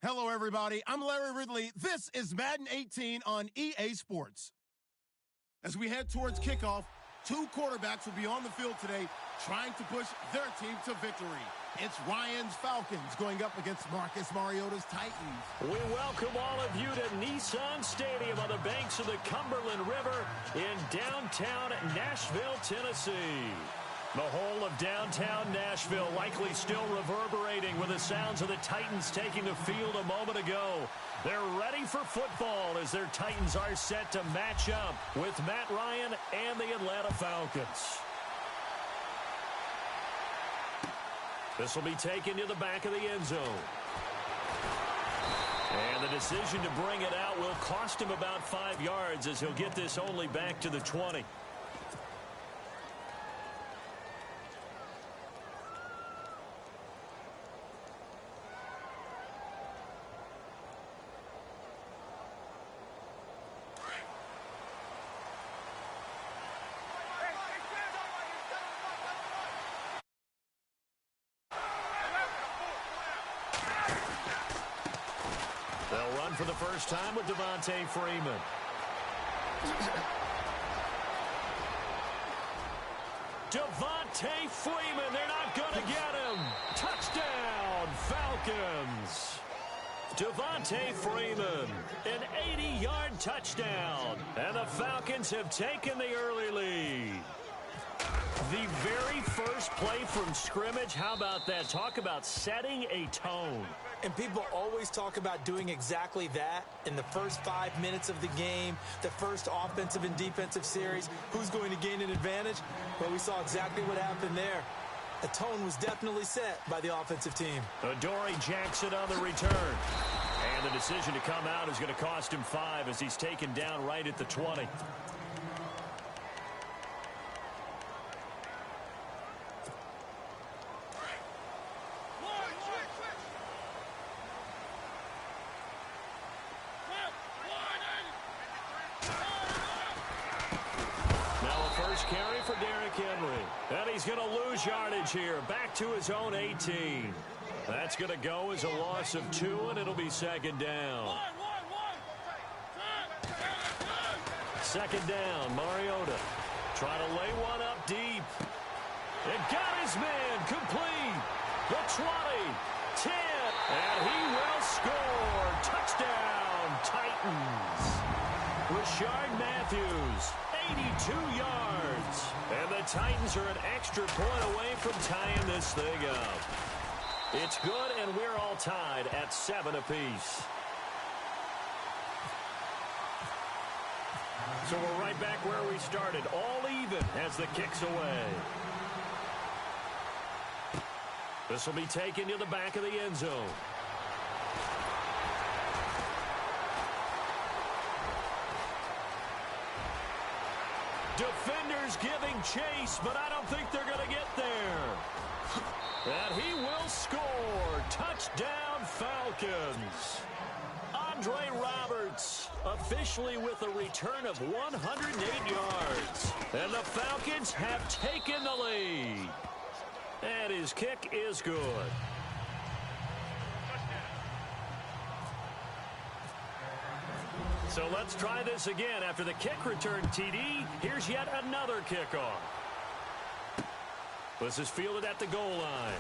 Hello, everybody. I'm Larry Ridley. This is Madden 18 on EA Sports. As we head towards kickoff, two quarterbacks will be on the field today trying to push their team to victory. It's Ryan's Falcons going up against Marcus Mariota's Titans. We welcome all of you to Nissan Stadium on the banks of the Cumberland River in downtown Nashville, Tennessee. The whole of downtown Nashville likely still reverberating with the sounds of the Titans taking the field a moment ago. They're ready for football as their Titans are set to match up with Matt Ryan and the Atlanta Falcons. This will be taken to the back of the end zone. And the decision to bring it out will cost him about 5 yards as he'll get this only back to the 20. They'll run for the first time with Devontae Freeman. Devontae Freeman, they're not going to get him. Touchdown, Falcons. Devontae Freeman, an 80-yard touchdown. And the Falcons have taken the early lead. The very first play from scrimmage, how about that? Talk about setting a tone. And people always talk about doing exactly that in the first 5 minutes of the game, the first offensive and defensive series. Who's going to gain an advantage? Well, we saw exactly what happened there. The tone was definitely set by the offensive team. Adoree Jackson on the return. And the decision to come out is going to cost him 5 as he's taken down right at the 20. Carry for Derrick Henry. And he's going to lose yardage here. Back to his own 18. That's going to go as a loss of 2, and it'll be second down. Second down, Mariota. Trying to lay one up deep. And got his man complete. The 20, 10, and he will score. Touchdown, Titans. Rashard Matthews, 82 yards. And the Titans are an extra point away from tying this thing up. It's good, and we're all tied at 7 apiece. So we're right back where we started, all even as the kick's away. This will be taken to the back of the end zone. Defenders giving chase, but I don't think they're going to get there. And he will score. Touchdown, Falcons. Andre Roberts officially with a return of 108 yards. And the Falcons have taken the lead. And his kick is good. So let's try this again. After the kick return, TD, here's yet another kickoff. This is fielded at the goal line.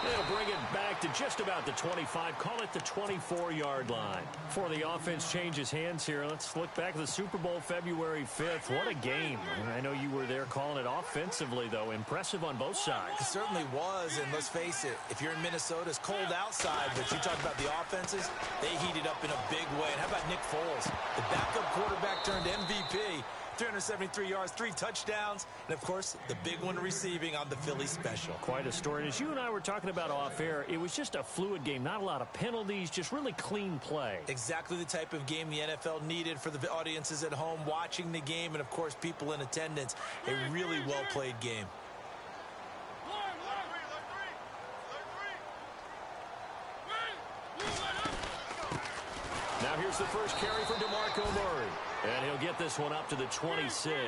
They'll bring it back to just about the 25. Call it the 24-yard line. Before the offense changes hands here, let's look back at the Super Bowl February 5th. What a game. I know you were there calling it offensively, though. Impressive on both sides. It certainly was, and let's face it, if you're in Minnesota, it's cold outside, but you talk about the offenses, they heated up in a big way. And how about Nick Foles, the backup quarterback turned MVP, 373 yards, 3 touchdowns, and, of course, the big one receiving on the Philly special. Quite a story. And as you and I were talking about off air, it was just a fluid game. Not a lot of penalties, just really clean play. Exactly the type of game the NFL needed for the audiences at home watching the game and, of course, people in attendance. A really well-played game. Now here's the first carry for DeMarco Murray. And he'll get this one up to the 26.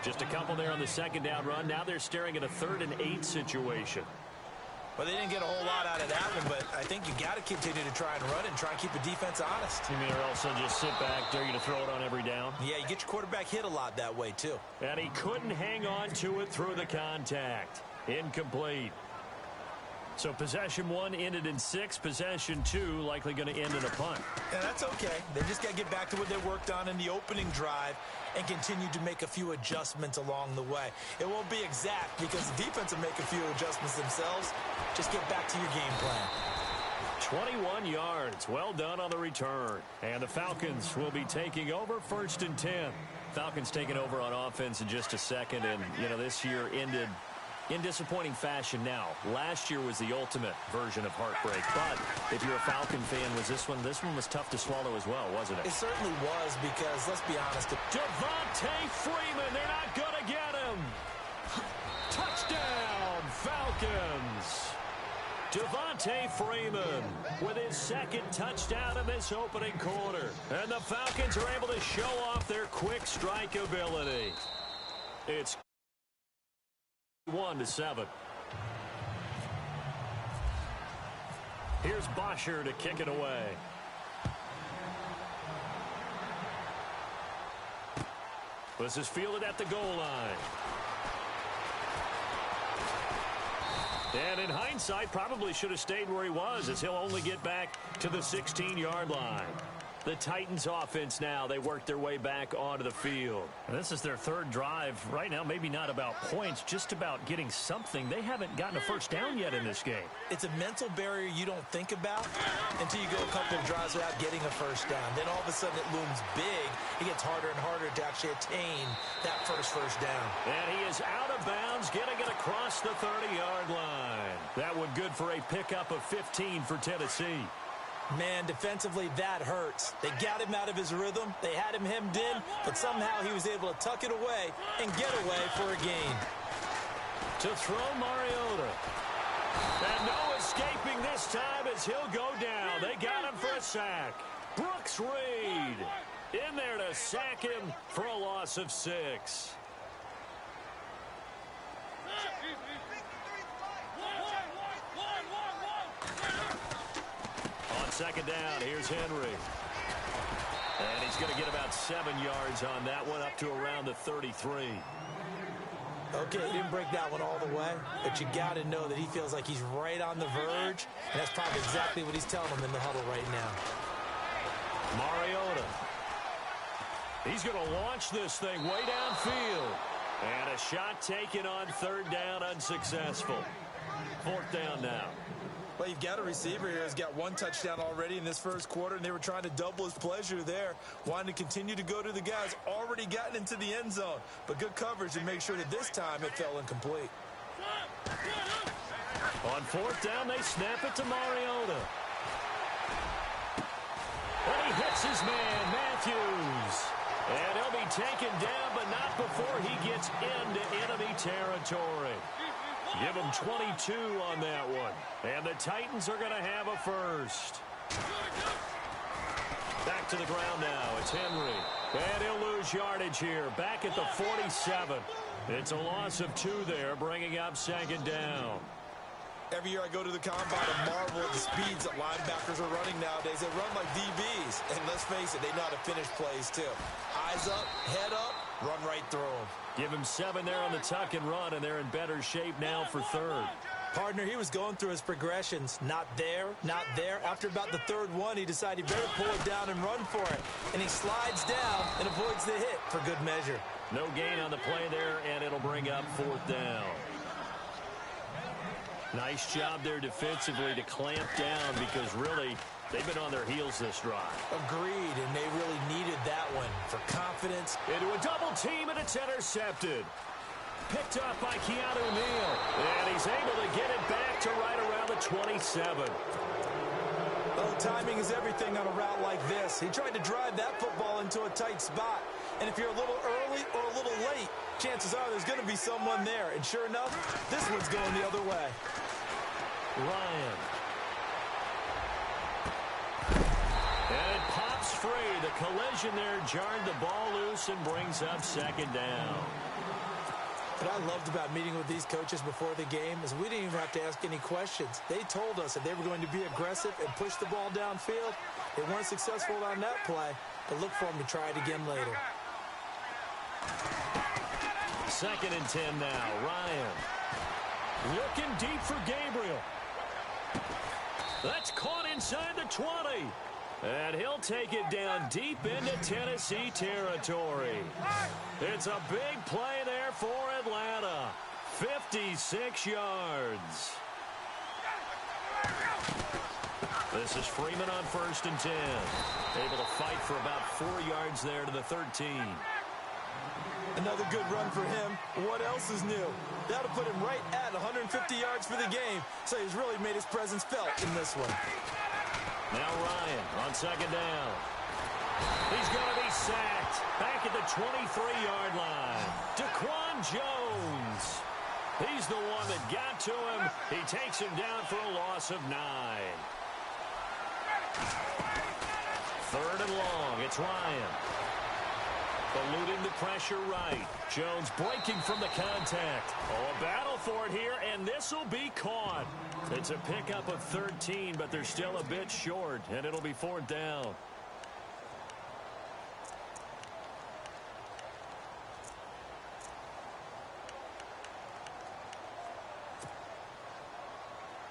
Just a couple there on the second down run. Now they're staring at a 3rd and 8 situation. Well, they didn't get a whole lot out of that one, but I think you got to continue to try and run it and try and keep the defense honest. You mean, or else they'll just sit back, dare you to throw it on every down? Yeah, you get your quarterback hit a lot that way, too. And he couldn't hang on to it through the contact. Incomplete. So possession 1 ended in 6. Possession 2 likely going to end in a punt. Yeah, that's okay. They just got to get back to what they worked on in the opening drive and continue to make a few adjustments along the way. It won't be exact because the defense will make a few adjustments themselves. Just get back to your game plan. 21 yards. Well done on the return. And the Falcons will be taking over 1st and 10. Falcons taking over on offense in just a second. And, you know, this year ended in disappointing fashion now. Last year was the ultimate version of heartbreak. But if you're a Falcon fan, this one was tough to swallow as well, wasn't it? It certainly was because, let's be honest. Devontae Freeman, they're not going to get him. Touchdown, Falcons. Devontae Freeman with his 2nd touchdown in this opening quarter. And the Falcons are able to show off their quick strike ability. It's 1-7. Here's Bosher to kick it away. This is fielded at the goal line. And in hindsight, probably should have stayed where he was, as he'll only get back to the 16-yard line. The Titans offense now, they work their way back onto the field. And this is their 3rd drive. Right now, maybe not about points, just about getting something. They haven't gotten a first down yet in this game. It's a mental barrier you don't think about until you go a couple of drives without getting a first down. Then all of a sudden it looms big. It gets harder and harder to actually attain that first down. And he is out of bounds, getting it across the 30-yard line. That one good for a pickup of 15 for Tennessee. Man, defensively, that hurts. They got him out of his rhythm. They had him hemmed in, but somehow he was able to tuck it away and get away for a gain. To throw Mariota. And no escaping this time as he'll go down. They got him for a sack. Brooks Reed in there to sack him for a loss of 6. On 2nd down, here's Henry. And he's going to get about 7 yards on that one, up to around the 33. Okay, he didn't break that one all the way, but you got to know that he feels like he's right on the verge, and that's probably exactly what he's telling him in the huddle right now. Mariota. He's going to launch this thing way downfield. And a shot taken on 3rd down, unsuccessful. 4th down now. Well, you've got a receiver here who's got 1 touchdown already in this 1st quarter, and they were trying to double his pleasure there, wanting to continue to go to the guys already gotten into the end zone. But good coverage to make sure that this time it fell incomplete. On 4th down, they snap it to Mariota. And he hits his man, Matthews. And he'll be taken down, but not before he gets into enemy territory. Give him 22 on that one. And the Titans are going to have a first. Back to the ground now. It's Henry. And he'll lose yardage here. Back at the 47. It's a loss of 2 there, bringing up 2nd down. Every year I go to the combine and marvel at the speeds that linebackers are running nowadays. They run like DBs. And let's face it, they know how to finish plays too. Eyes up, head up, run right through them. Give him 7 there on the tuck and run, and they're in better shape now for 3rd. Partner, he was going through his progressions. Not there, not there. After about the 3rd one, he decided he better pull it down and run for it. And he slides down and avoids the hit for good measure. No gain on the play there, and it'll bring up 4th down. Nice job there defensively to clamp down because really they've been on their heels this drive. Agreed, and they really needed that one for confidence. Into a double team, and it's intercepted. Picked up by Keanu Neal. And he's able to get it back to right around the 27. Well, timing is everything on a route like this. He tried to drive that football into a tight spot. And if you're a little early or a little late, chances are there's going to be someone there. And sure enough, this one's going the other way. Ryan. And it pops free. The collision there jarred the ball loose and brings up 2nd down. What I loved about meeting with these coaches before the game is we didn't even have to ask any questions. They told us that they were going to be aggressive and push the ball downfield. They weren't successful on that play, but look for them to try it again later. 2nd and 10 now. Ryan looking deep for Gabriel. That's caught inside the 20. And he'll take it down deep into Tennessee territory. It's a big play there for Atlanta. 56 yards. This is Freeman on 1st and 10. Able to fight for about 4 yards there to the 13. Another good run for him. What else is new? That'll put him right at 150 yards for the game. So he's really made his presence felt in this one. Now Ryan on 2nd down. He's going to be sacked. Back at the 23-yard line. Daquan Jones. He's the one that got to him. He takes him down for a loss of 9. 3rd and long. It's Ryan. Eluding the pressure right. Jones breaking from the contact. Oh, a battle for it here, and this will be caught. It's a pickup of 13, but they're still a bit short, and it'll be 4th down.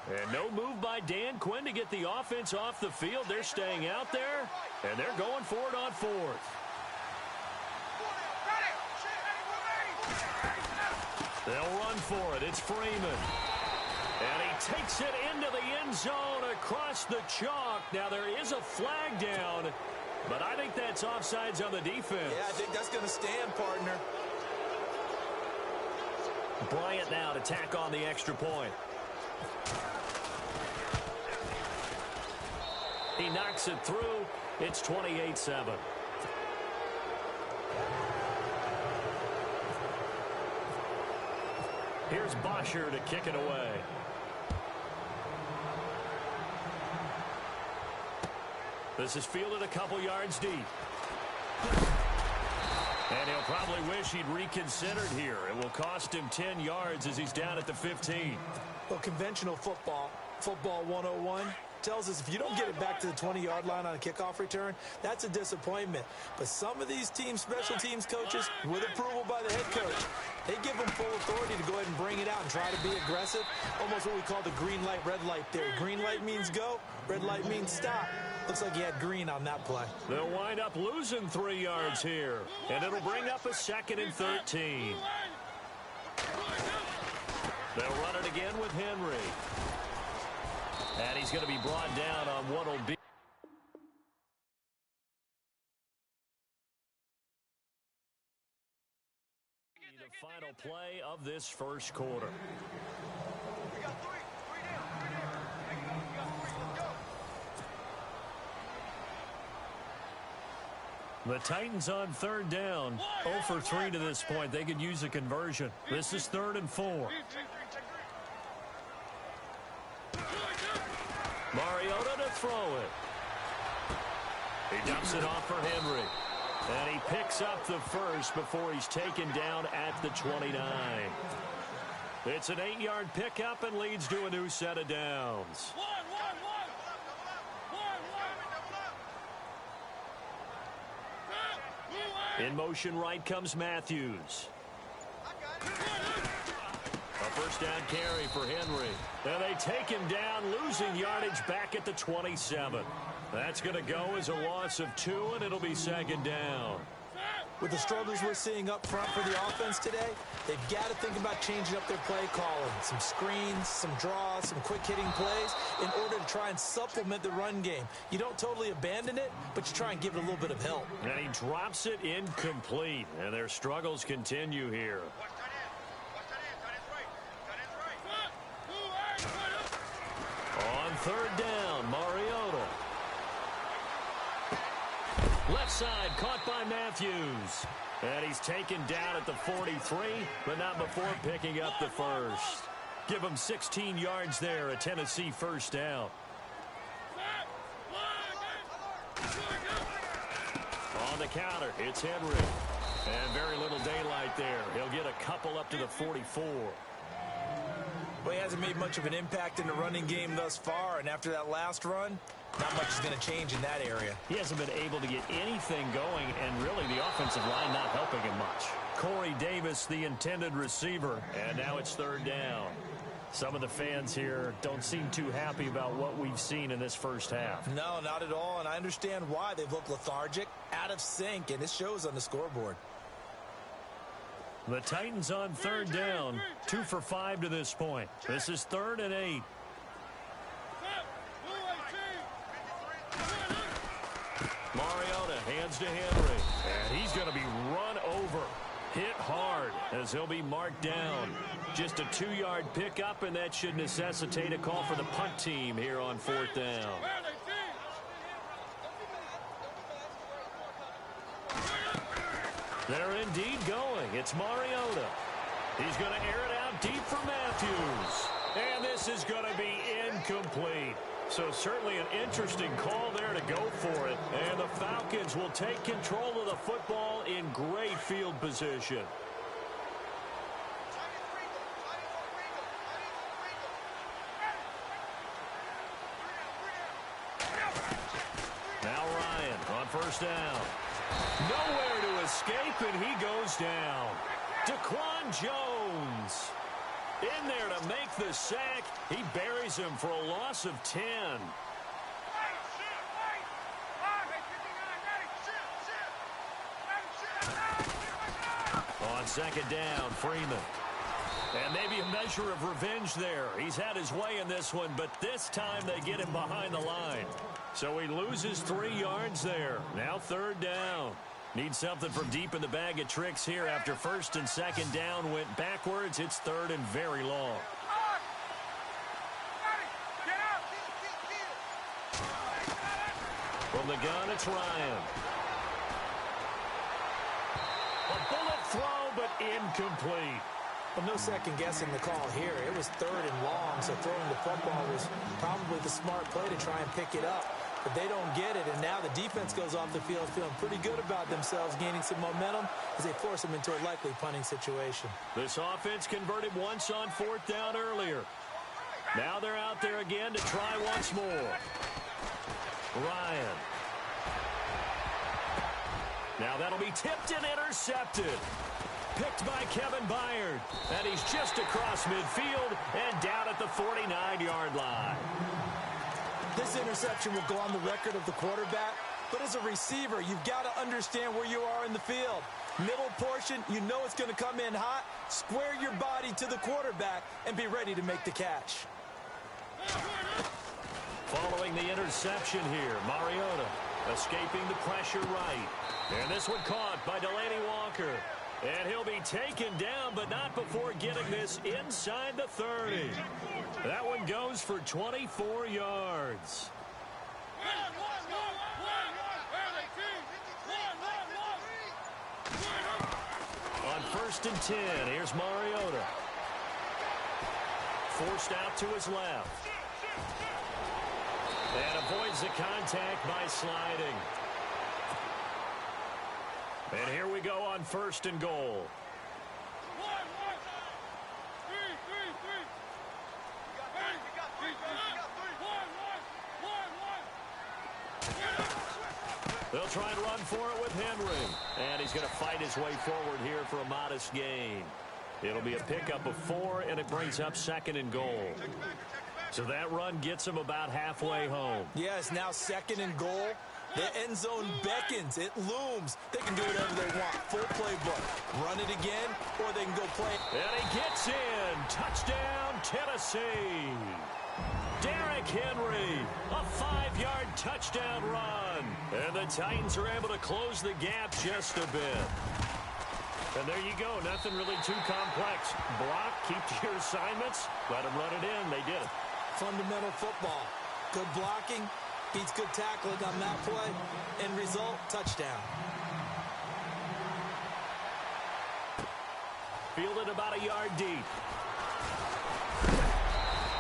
And no move by Dan Quinn to get the offense off the field. They're staying out there, and they're going for it on 4th. They'll run for it. It's Freeman. And he takes it into the end zone across the chalk. Now, there is a flag down, but I think that's offsides on the defense. Yeah, I think that's going to stand, partner. Bryant now to tack on the extra point. He knocks it through. It's 28-7. Here's Bosher to kick it away. This is fielded a couple yards deep. And he'll probably wish he'd reconsidered here. It will cost him 10 yards as he's down at the 15. Well, conventional football 101, tells us if you don't get it back to the 20-yard line on a kickoff return, that's a disappointment. But some of these teams, special teams coaches, with approval by the head coach, they give them full authority to go ahead and bring it out and try to be aggressive. Almost what we call the green light, red light theory. Green light means go, red light means stop. Looks like he had green on that play. They'll wind up losing 3 yards here, and it'll bring up a 2nd and 13. They'll run it again with Henry. And he's going to be brought down on what will be the final play of this first quarter. We got three down. We got 3. Let's go. The Titans on 3rd down. 0 for 3 to this point. They could use a conversion. This is 3rd and 4. Mariota to throw it. He dumps it off for Henry. And he picks up the first before he's taken down at the 29. It's an 8-yard pickup and leads to a new set of downs. In motion right comes Matthews. A first down carry for Henry. And they take him down, losing yardage back at the 27. That's going to go as a loss of 2, and it'll be 2nd down. With the struggles we're seeing up front for the offense today, they've got to think about changing up their play calling. Some screens, some draws, some quick-hitting plays in order to try and supplement the run game. You don't totally abandon it, but you try and give it a little bit of help. And he drops it incomplete, and their struggles continue here. On 3rd down, Mariota. Left side, caught by Matthews. And he's taken down at the 43, but not before picking up the first. Give him 16 yards there, a Tennessee first down. On the counter, it's Henry. And very little daylight there. He'll get a couple up to the 44. Well, he hasn't made much of an impact in the running game thus far, and after that last run, not much is going to change in that area. He hasn't been able to get anything going, and really the offensive line not helping him much. Corey Davis, the intended receiver, and now it's third down. Some of the fans here don't seem too happy about what we've seen in this first half. No, not at all, and I understand why. They've looked lethargic, out of sync, and it shows on the scoreboard. The Titans on third down, 2 for 5 to this point. This is 3rd and 8. Mariota hands to Henry, and he's going to be run over, hit hard as he'll be marked down. Just a 2-yard pickup, and that should necessitate a call for the punt team here on 4th down. They're indeed going. It's Mariota. He's going to air it out deep for Matthews. And this is going to be incomplete. So certainly an interesting call there to go for it. And the Falcons will take control of the football in great field position. Now Ryan on first down. Nowhere to escape, and he goes down. Daquan Jones in there to make the sack. He buries him for a loss of 10. On second down, Freeman. And maybe a measure of revenge there. He's had his way in this one, but this time they get him behind the line. So he loses 3 yards there. Now third down. Needs something from deep in the bag of tricks here after first and second down went backwards. It's 3rd and very long. From the gun, it's Ryan. A bullet throw, but incomplete. Well, no second guessing the call here. It was 3rd and long, so throwing the football was probably the smart play to try and pick it up. But they don't get it, and now the defense goes off the field feeling pretty good about themselves, gaining some momentum as they force them into a likely punting situation. This offense converted once on 4th down earlier. Now they're out there again to try once more. Ryan. Now that'll be tipped and intercepted. Picked by Kevin Byard. And he's just across midfield and down at the 49-yard line. This interception will go on the record of the quarterback, but as a receiver, you've got to understand where you are in the field. Middle portion, you know it's going to come in hot. Square your body to the quarterback and be ready to make the catch. Following the interception here, Mariota escaping the pressure right. And this one caught by Delaney Walker. And he'll be taken down, but not before getting this inside the 30. That one goes for 24 yards. On 1st and 10, here's Mariota. Forced out to his left. And avoids the contact by sliding. And here we go on 1st and goal. They'll try and run for it with Henry. And he's going to fight his way forward here for a modest gain. It'll be a pickup of 4, and it brings up 2nd and goal. So that run gets him about halfway home. Yes, now 2nd and goal. The end zone beckons. It looms. They can do whatever they want. Full playbook. Run it again, or they can go play. And he gets in. Touchdown, Tennessee. Derrick Henry, a 5-yard touchdown run. And the Titans are able to close the gap just a bit. And there you go. Nothing really too complex. Block, keep to your assignments, let them run it in. They did it. Fundamental football. Good blocking. Beats good tackling on that play. End result, touchdown. Fielded about a yard deep.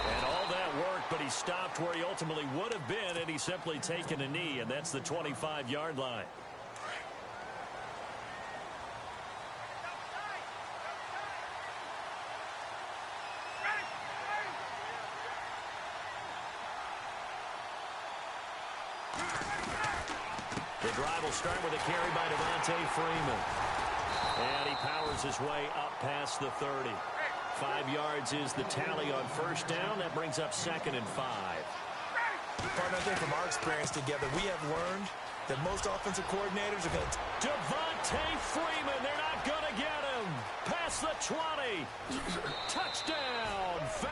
And all that work, but he stopped where he ultimately would have been, and he's simply taken a knee, and that's the 25-yard line. The drive will start with a carry by Devontae Freeman. And he powers his way up past the 30. 5 yards is the tally on first down. That brings up 2nd and 5. Partner, I think from our experience together, we have learned that most offensive coordinators are going to... Devontae Freeman, they're not going to get him. Past the 20. Touchdown.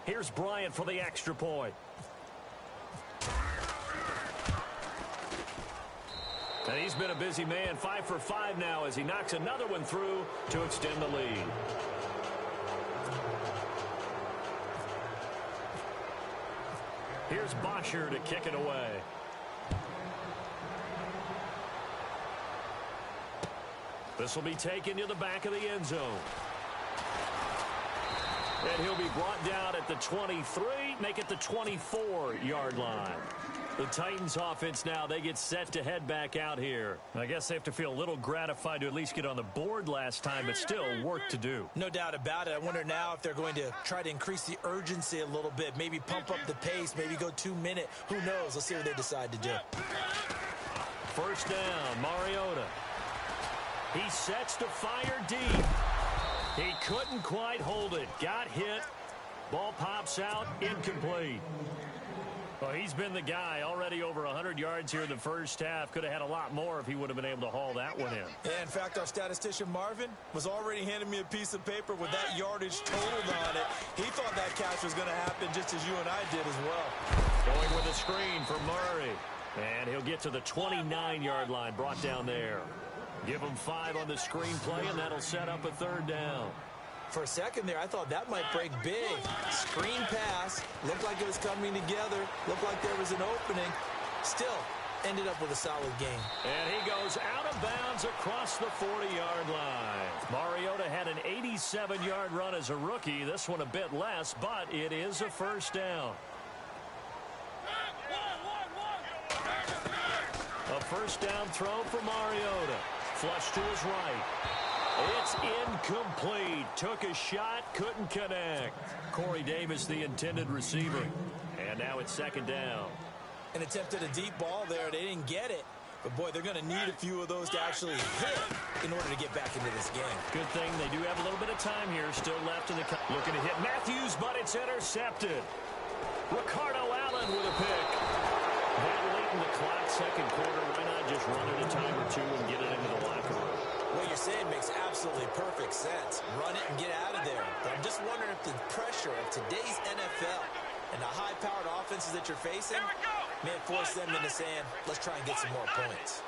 Here's Bryant for the extra point. And he's been a busy man, 5 for 5 now as he knocks another one through to extend the lead. Here's Bosher to kick it away. This will be taken to the back of the end zone. And he'll be brought down at the 23, make it the 24-yard line. The Titans offense now, they get set to head back out here. I guess they have to feel a little gratified to at least get on the board last time, but still work to do. No doubt about it. I wonder now if they're going to try to increase the urgency a little bit, maybe pump up the pace, maybe go 2-minute. Who knows? Let's see what they decide to do. First down, Mariota. He sets to fire deep. He couldn't quite hold it. Got hit. Ball pops out. Incomplete. Well, he's been the guy. Already over 100 yards here in the first half. Could have had a lot more if he would have been able to haul that one in. Yeah, in fact, our statistician Marvin was already handing me a piece of paper with that yardage totaled on it. He thought that catch was going to happen just as you and I did as well. Going with a screen for Murray. And he'll get to the 29-yard line. Brought down there. Give him 5 on the screenplay, and that'll set up a 3rd down. For a second there, I thought that might break big. Screen pass. Looked like it was coming together. Looked like there was an opening. Still, ended up with a solid game. And he goes out of bounds across the 40-yard line. Mariota had an 87-yard run as a rookie. This one a bit less, but it is a 1st down. A 1st down throw for Mariota. Flush to his right. It's incomplete. Took a shot, couldn't connect. Corey Davis, the intended receiver. And now it's 2nd down. An attempt at a deep ball there. They didn't get it. But, boy, they're going to need a few of those to actually hit in order to get back into this game. Good thing they do have a little bit of time here. Still left in the... Looking to hit Matthews, but it's intercepted. Ricardo Allen with a pick. That late in the clock, 2nd quarter. Why not just run it a time or two and get it into the locker room? What you're saying makes absolutely perfect sense. Run it and get out of there. But I'm just wondering if the pressure of today's NFL and the high-powered offenses that you're facing may force them into saying, let's try and get some more points.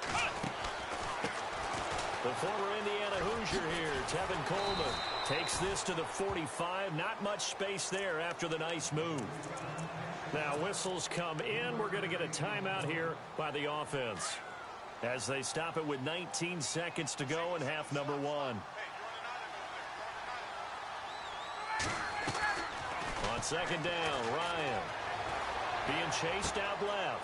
The former Indiana Hoosier here, Tevin Coleman, takes this to the 45. Not much space there after the nice move. Now whistles come in. We're going to get a timeout here by the offense as they stop it with 19 seconds to go in half number 1. On 2nd down, Ryan being chased out left.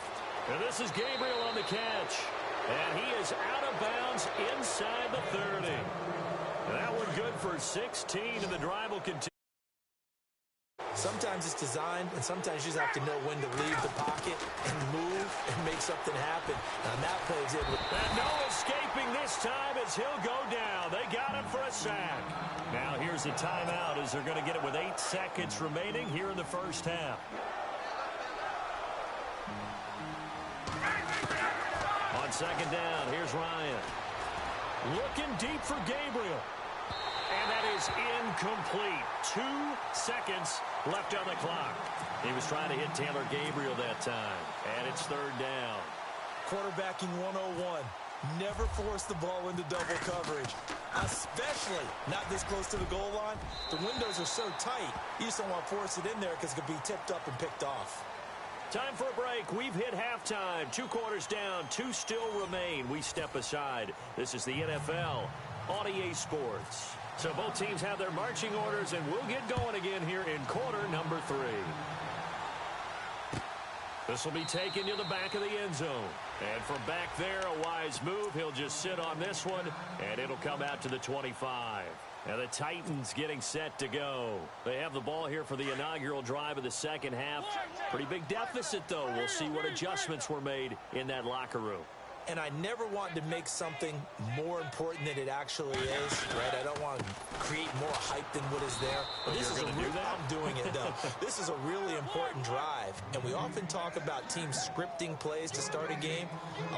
And this is Gabriel on the catch. And he is out of bounds inside the 30. And that one good for 16, and the drive will continue. Sometimes it's designed, and sometimes you just have to know when to leave the pocket and move and make something happen. And that play is able to... And no escaping this time as he'll go down. They got him for a sack. Now here's a timeout as they're going to get it with 8 seconds remaining here in the first half. On 2nd down, here's Ryan. Looking deep for Gabriel. And that is incomplete. 2 seconds left on the clock. He was trying to hit Taylor Gabriel that time. And it's 3rd down. Quarterbacking 101. Never force the ball into double coverage, especially not this close to the goal line. The windows are so tight, you just don't want to force it in there because it could be tipped up and picked off. Time for a break. We've hit halftime. 2 quarters down. 2 still remain. We step aside. This is the NFL on EA Sports. So both teams have their marching orders, and we'll get going again here in quarter number 3. This will be taken to the back of the end zone. And from back there, a wise move. He'll just sit on this one, and it'll come out to the 25. And the Titans getting set to go. They have the ball here for the inaugural drive of the second half. Pretty big deficit, though. We'll see what adjustments were made in that locker room. And I never want to make something more important than it actually is, right? I don't want to create more hype than what is there. But this is I'm doing it, though. This is a really important drive. And we often talk about teams scripting plays to start a game.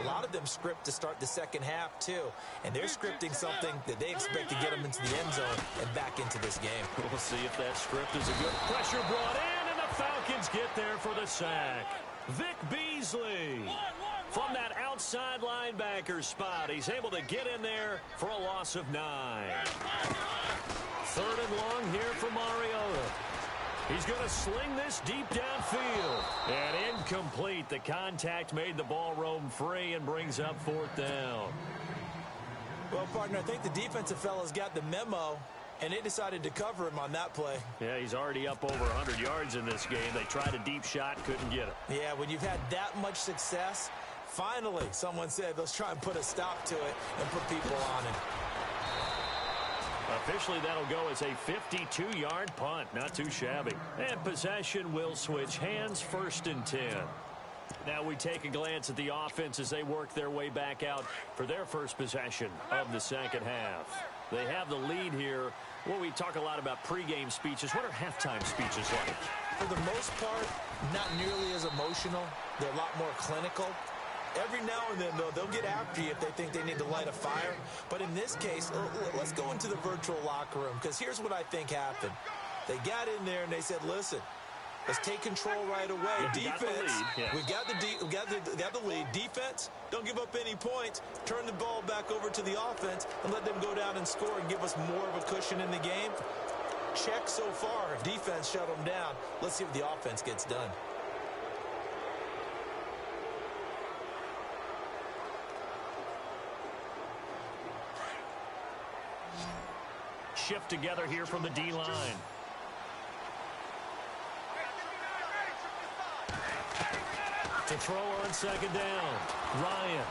A lot of them script to start the second half, too. And they're scripting something that they expect to get them into the end zone and back into this game. We'll see if that script is a good pressure brought in, and the Falcons get there for the sack. Vic Beasley. From that outside linebacker spot, he's able to get in there for a loss of 9. 3rd and long here for Mariota. He's going to sling this deep downfield. And incomplete. The contact made the ball roam free and brings up 4th down. Well, partner, I think the defensive fellas got the memo, and they decided to cover him on that play. Yeah, he's already up over 100 yards in this game. They tried a deep shot, couldn't get it. Yeah, when you've had that much success, finally, someone said, let's try and put a stop to it and put people on it. Officially, that'll go as a 52-yard punt. Not too shabby. And possession will switch hands, 1st and 10. Now we take a glance at the offense as they work their way back out for their first possession of the second half. They have the lead here. Well, we talk a lot about pregame speeches. What are halftime speeches like? For the most part, not nearly as emotional. They're a lot more clinical. Every now and then, though, they'll get after you if they think they need to light a fire. But in this case, let's go into the virtual locker room, because here's what I think happened. They got in there and they said, listen, let's take control right away. Defense, we've got the lead. Defense, don't give up any points. Turn the ball back over to the offense and let them go down and score and give us more of a cushion in the game. Check so far. Defense shut them down. Let's see what the offense gets done. Shift together here from the D-line. To throw on 2nd down. Ryan.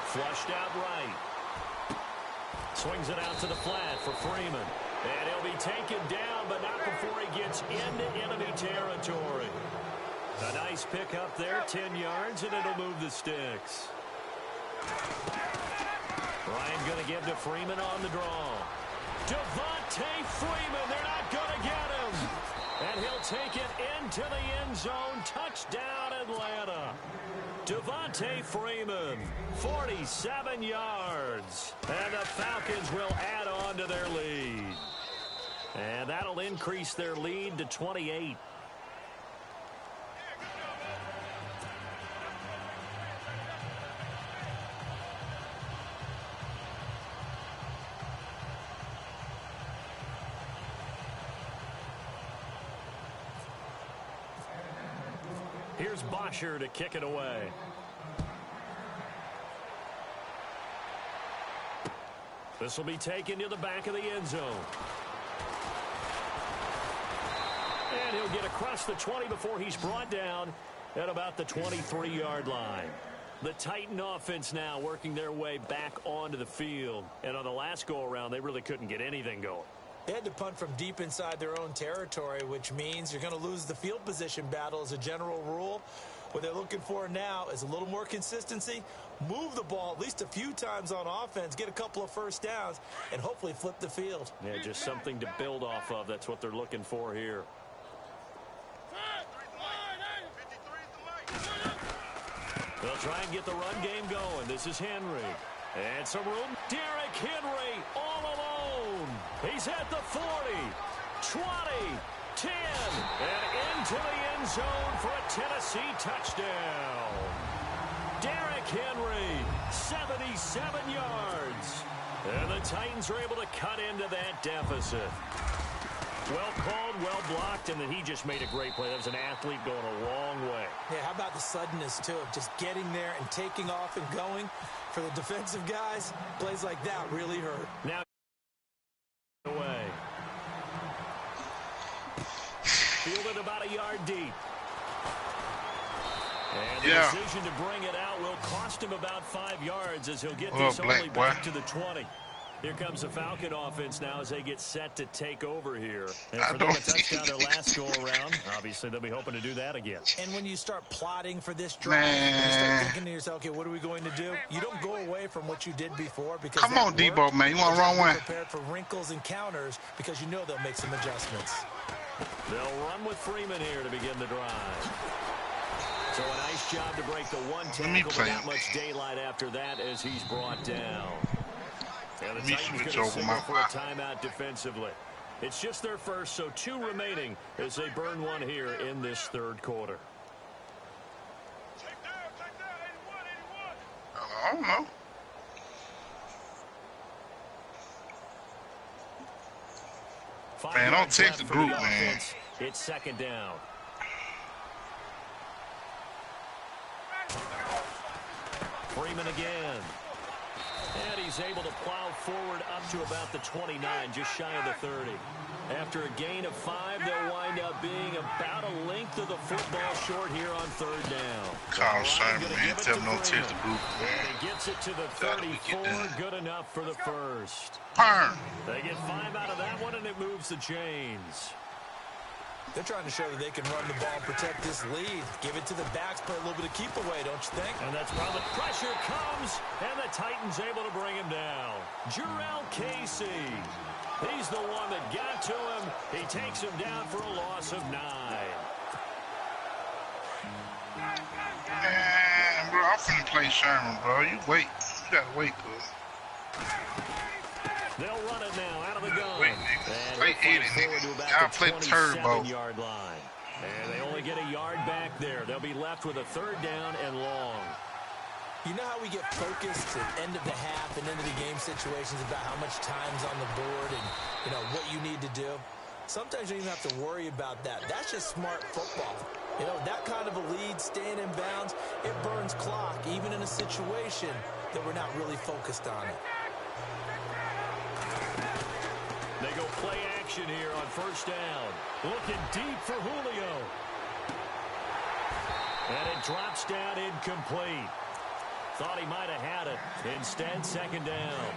Flushed out right. Swings it out to the flat for Freeman. And he'll be taken down, but not before he gets into enemy territory. A nice pick up there, 10 yards, and it'll move the sticks. Ryan going to give to Freeman on the draw. Devontae Freeman, they're not going to get him. And he'll take it into the end zone. Touchdown, Atlanta. Devontae Freeman, 47 yards. And the Falcons will add on to their lead. And that'll increase their lead to 28. Here's Bosher to kick it away. This will be taken to the back of the end zone. And he'll get across the 20 before he's brought down at about the 23-yard line. The Titan offense now working their way back onto the field. And on the last go-around, they really couldn't get anything going. They had to punt from deep inside their own territory, which means you're going to lose the field position battle as a general rule. What they're looking for now is a little more consistency, move the ball at least a few times on offense, get a couple of first downs, and hopefully flip the field. Yeah, just something to build off of. That's what they're looking for here. They'll try and get the run game going. This is Henry. And some room. Derrick Henry all alone. He's at the 40, 20, 10, and into the end zone for a Tennessee touchdown. Derrick Henry, 77 yards. And the Titans are able to cut into that deficit. Well called, well blocked, and then he just made a great play. That was an athlete going a long way. Yeah, how about the suddenness, too, of just getting there and taking off and going? For the defensive guys, plays like that really hurt. Now Fielded about a yard deep. And the decision to bring it out will cost him about 5 yards as he'll get this only back to the 20. Here comes the Falcon offense now as they get set to take over here. And for them a touchdown their last go-around, obviously they'll be hoping to do that again. And when you start plotting for this drive, you start thinking to yourself, okay, what are we going to do? You don't go away from what you did before. Because come on, Debo, man. You want the wrong one. Prepared for wrinkles and counters because you know they'll make some adjustments. They'll run with Freeman here to begin the drive. So a nice job to break the one tackle, but not much daylight after that as he's brought down. And the Titans going to signal for a timeout defensively. It's just their first, so 2 remaining as they burn one here in this third quarter. Check down, 81. I don't know. Man, don't text the group, man. It's second down. Freeman again. And he's able to plow forward up to about the 29, just shy of the 30. After a gain of 5, they'll wind up being about a length of the football short here on third down. Call Sherman, man. Tell him don't text the group, man. And he gets it to the 34, good enough for the first. Burn. They get 5 out of that one, and it moves the chains. They're trying to show that they can run the ball and protect this lead. Give it to the backs, play a little bit of keep away, don't you think? And that's probably pressure comes, and the Titans able to bring him down. Jarrell Casey. He's the one that got to him. He takes him down for a loss of 9. Man, bro, I'm finna play Sherman, bro. You wait. You gotta wait, bro. They'll run it now out of the gun. Wait, nigga. Play 80, nigga. Y'all play turbo. Yard line. And they only get a yard back there. They'll be left with a third down and long. You know how we get focused at end of the half and end of the game situations about how much time's on the board and, you know, what you need to do? Sometimes you don't even have to worry about that. That's just smart football. You know, that kind of a lead, staying in bounds, it burns clock, even in a situation that we're not really focused on it. They go play action here on first down. Looking deep for Julio. And it drops down incomplete. Thought he might have had it. Instead, second down.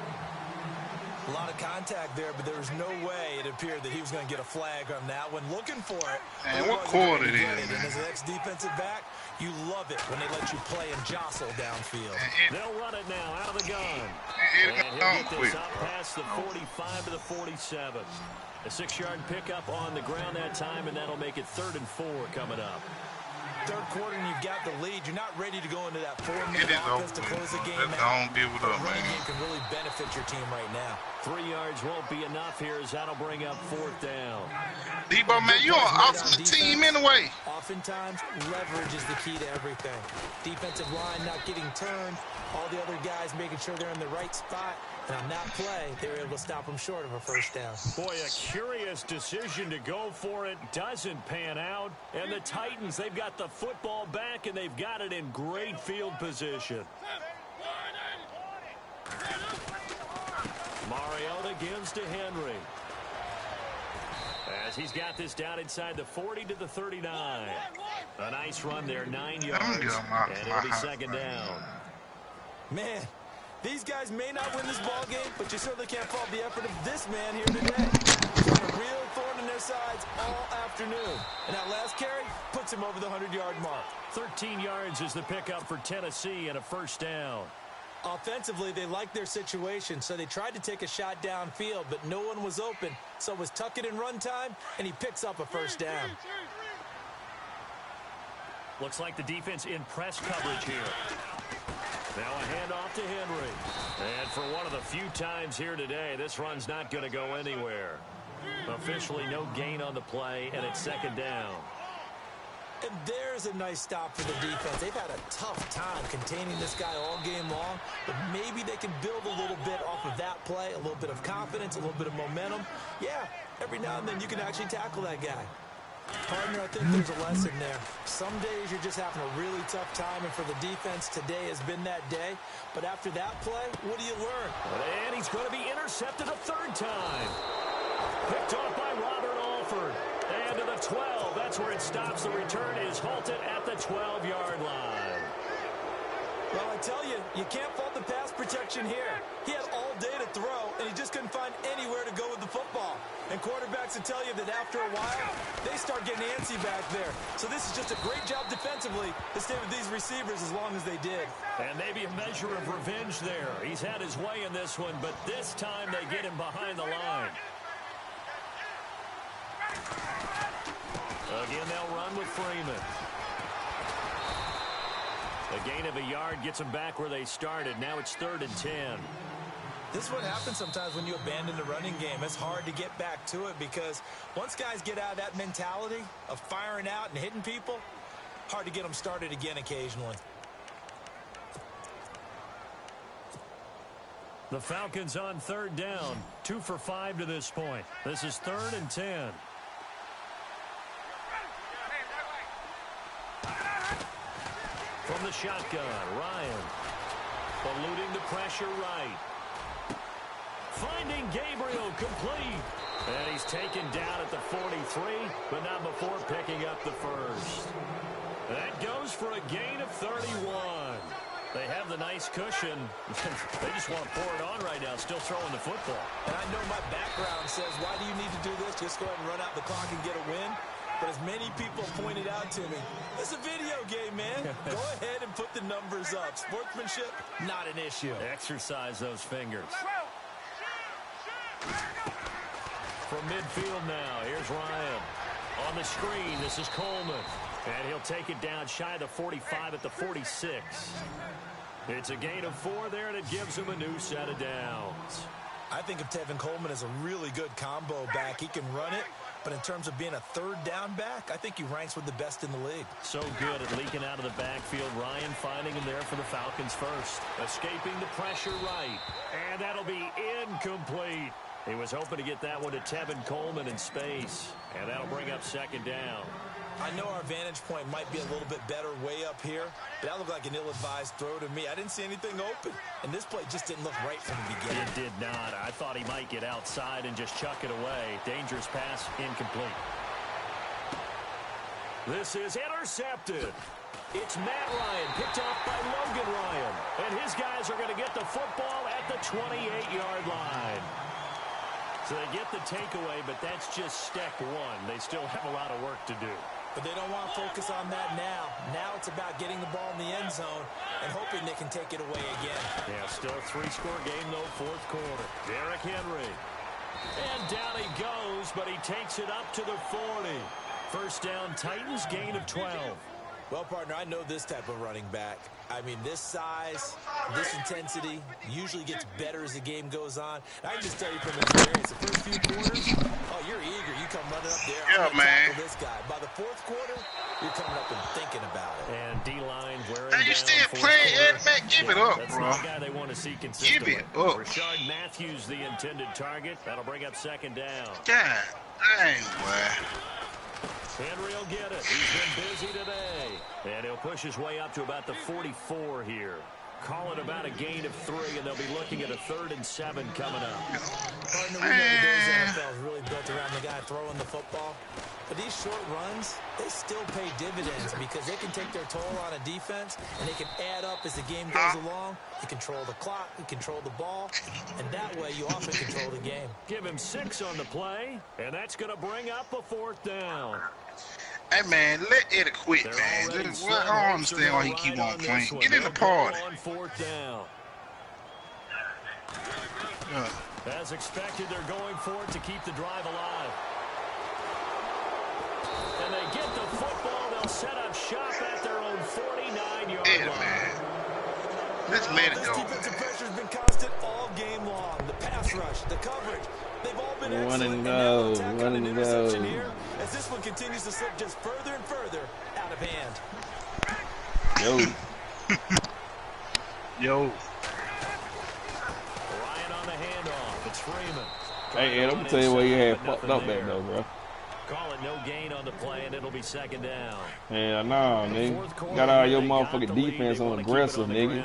A lot of contact there, but there was no way it appeared that he was going to get a flag on that one. Looking for it. Man, what quarter it is, man? And as an ex-defensive back, you love it when they let you play and jostle downfield. They'll run it now out of the gun. And he'll get this up past the 45 to the 47. A 6-yard pickup on the ground that time, and that'll make it 3rd and 4 coming up. Third quarter and you've got the lead. You're not ready to go into that 4-minute offense to close the game out. Don't give it up, man. The running game man. can really benefit your team right now. 3 yards won't be enough here as that'll bring up 4th down. Debo, man, you're an awesome team anyway. Oftentimes, leverage is the key to everything. Defensive line not getting turned. All the other guys making sure they're in the right spot. And on that play, they were able to stop them short of a first down. Boy, a curious decision to go for it. Doesn't pan out. And the Titans, they've got the football back, and they've got it in great field position. Mariota gives to Henry. As he's got this down inside the 40 to the 39. A nice run there, 9 yards. And it'll be second down. Man, these guys may not win this ball game, but you certainly can't fault the effort of this man here today. He's been a real thorn in their sides all afternoon. And that last carry puts him over the 100-yard mark. 13 yards is the pickup for Tennessee and a first down. Offensively, they liked their situation, so they tried to take a shot downfield, but no one was open. So it was tuck it in run time, and he picks up a first down. Looks like the defense in press coverage here. Now a handoff to Henry. And for one of the few times here today, this run's not going to go anywhere. Officially no gain on the play, and it's second down. And there's a nice stop for the defense. They've had a tough time containing this guy all game long, but maybe they can build a little bit off of that play, a little bit of confidence, a little bit of momentum. Yeah, every now and then you can actually tackle that guy. Partner, I think there's a lesson there. Some days you're just having a really tough time, and for the defense, today has been that day. But after that play, what do you learn? And he's going to be intercepted a third time. Picked off by Robert Alford. And to the of 12. That's where it stops. The return is halted at the 12-yard line. Well, I tell you, you can't fault the pass protection here. He had all day to throw, and he just couldn't find anywhere to go with the football. And quarterbacks will tell you that after a while, they start getting antsy back there. So this is just a great job defensively to stay with these receivers as long as they did. And maybe a measure of revenge there. He's had his way in this one, but this time they get him behind the line. Again, they'll run with Freeman. A gain of a yard gets them back where they started. Now it's 3rd and 10. This is what happens sometimes when you abandon the running game. It's hard to get back to it because once guys get out of that mentality of firing out and hitting people, hard to get them started again occasionally. The Falcons on 3rd down. 2 for 5 to this point. This is 3rd and 10. From the shotgun, Ryan. Eluding the pressure right. Finding Gabriel complete. And he's taken down at the 43, but not before picking up the first. That goes for a gain of 31. They have the nice cushion. They just want to pour it on right now, still throwing the football. And I know my background says, why do you need to do this? Just go ahead and run out the clock and get a win. But as many people pointed out to me, it's a video game, man. Go ahead and put the numbers up. Sportsmanship, not an issue. Exercise those fingers. From midfield now, here's Ryan. On the screen, this is Coleman. And he'll take it down shy of the 45 at the 46. It's a gain of 4 there, and it gives him a new set of downs. I think of Tevin Coleman as a really good combo back. He can run it. But in terms of being a 3rd down back, I think he ranks with the best in the league. So good at leaking out of the backfield. Ryan finding him there for the Falcons first. Escaping the pressure right. And that'll be incomplete. He was hoping to get that one to Tevin Coleman in space. And that'll bring up 2nd down. I know our vantage point might be a little bit better way up here, but that looked like an ill-advised throw to me. I didn't see anything open, and this play just didn't look right from the beginning. It did not. I thought he might get outside and just chuck it away. Dangerous pass, incomplete. This is intercepted. It's Matt Ryan, picked off by Logan Ryan, and his guys are going to get the football at the 28-yard line. So they get the takeaway, but that's just step 1. They still have a lot of work to do. But they don't want to focus on that now. Now it's about getting the ball in the end zone and hoping they can take it away again. Yeah, still a 3-score game, though, 4th quarter. Derrick Henry. And down he goes, but he takes it up to the 40. First down, Titans, gain of 12. Well, partner, I know this type of running back. I mean, this size, this intensity usually gets better as the game goes on. I can just tell you from experience, the first few quarters, oh, you're eager. You come running up there. Yeah, man. This guy. By the 4th quarter, you're coming up and thinking about it. And D-line wearing Now you down still fourth playing, quarter. Ed, man? Give it up, That's bro. the guy they want to see consistently. Give it up. Rashard Matthews, the intended target. That'll bring up 2nd down. God dang, boy. Henry will get it. He's been busy today. And he'll push his way up to about the 44 here. Call it about a gain of 3, and they'll be looking at a 3rd and 7 coming up. Partner, we know today's NFL is really built around the guy throwing the football. But these short runs, they still pay dividends because they can take their toll on a defense, and they can add up as the game goes along. You control the clock, you control the ball, and that way you often control the game. Give him 6 on the play, and that's going to bring up a 4th down. Hey, man, let Eddie quit, man. I don't understand why he keep on playing. Get in the party. On 4th down. As expected, they're going for it to keep the drive alive. And they get the football. They'll set up shop at their own 49-yard Eddie, line. man. Let's let it This go, defensive man. pressure has been constant all game long. The pass rush, the coverage, they've all been excellent. and go, And now run an and interception go. here as this one continues to slip just further and further out of hand. Yo. Yo. Ryan on the handoff. It's Freeman. Hey, Ed, I'm gonna tell you where you had fucked up that though, bro. Call it no gain on the play, and it'll be second down. Hell no, nigga. Got all your motherfucking defense on aggressive, nigga.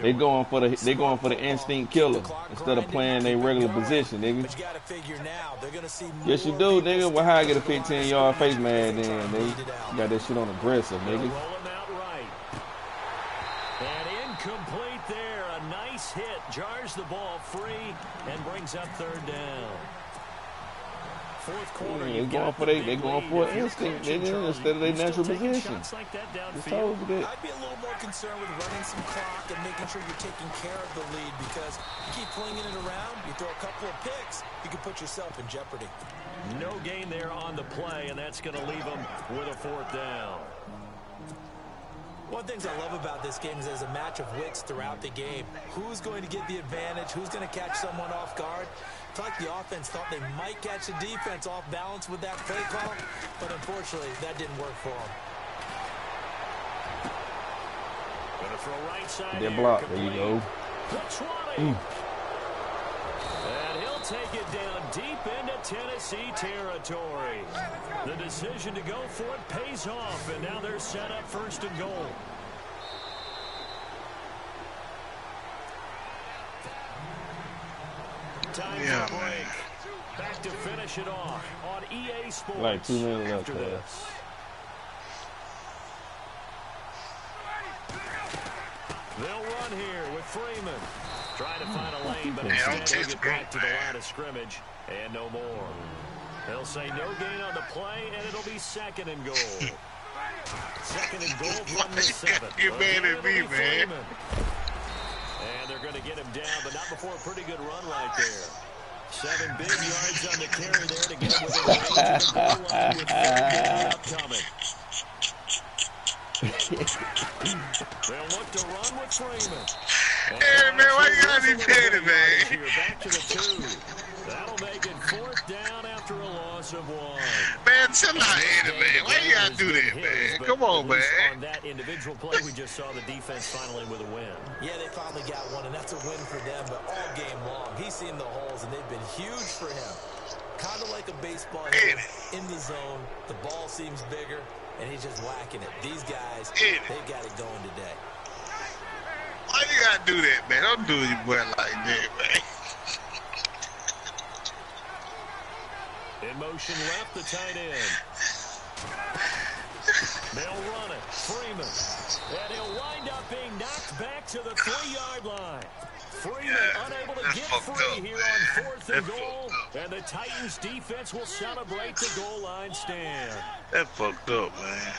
They going for the instinct killer instead of playing their regular position, nigga. But you gotta figure now, they're gonna see more. Yes, you do, nigga. Well, how I get a 15-yard face man then, nigga? You got that shit on aggressive, nigga. Roll him out right. And incomplete there. A nice hit. Jars the ball free and brings up third down. Fourth quarter, they going for instinct, nigga, instead of their natural position. Like that Just told you that. I'd be a little more concerned with running some clock and making sure you're taking care of the lead, because you keep flinging it around, you throw a couple of picks, you can put yourself in jeopardy. No gain there on the play, and that's going to leave them with a fourth down. One of the things I love about this game is there's a match of wits throughout the game. Who's going to get the advantage? Who's going to catch someone off guard? I feel like the offense thought they might catch the defense off balance with that play call, but unfortunately, that didn't work for them. Going to throw right side. They're blocked. There you go. And he'll take it down deep into Tennessee territory. The decision to go for it pays off, and now they're set up first and goal. Time for a break. Back to finish it off on EA Sports. Like 2 minutes left after this. They'll run here with Freeman. Trying to find a lane, but instead he'll get back to the line of scrimmage and no more. They'll say no gain on the play, and it'll be second and goal. Second and goal from the 7. You mad at me, man. And they're going to get him down, but not before a pretty good run right there. 7 big yards on the carry there to get within range of the goal line with third down upcoming. They'll look to run with Freeman. Hey, man, why you gotta be petty, man? Back to the 2. That'll make it fourth down after a loss of 1. Man, chill out, Eddie, man. Why you gotta do that, man? Come on, man. On that individual play, we just saw the defense finally with a win. Yeah, they finally got one, and that's a win for them, but all game long, he's seen the holes, and they've been huge for him. Kind of like a baseball hitter in the zone. The ball seems bigger, and he's just whacking it. These guys, they've got it going today. Why you gotta do that, man? Don't do your boy like that, man. In motion left, the tight end. They'll run it. Freeman. And he'll wind up being knocked back to the 3-yard line. Freeman unable to get free here on 4th and goal. And the Titans defense will celebrate the goal line stand. That fucked up, man.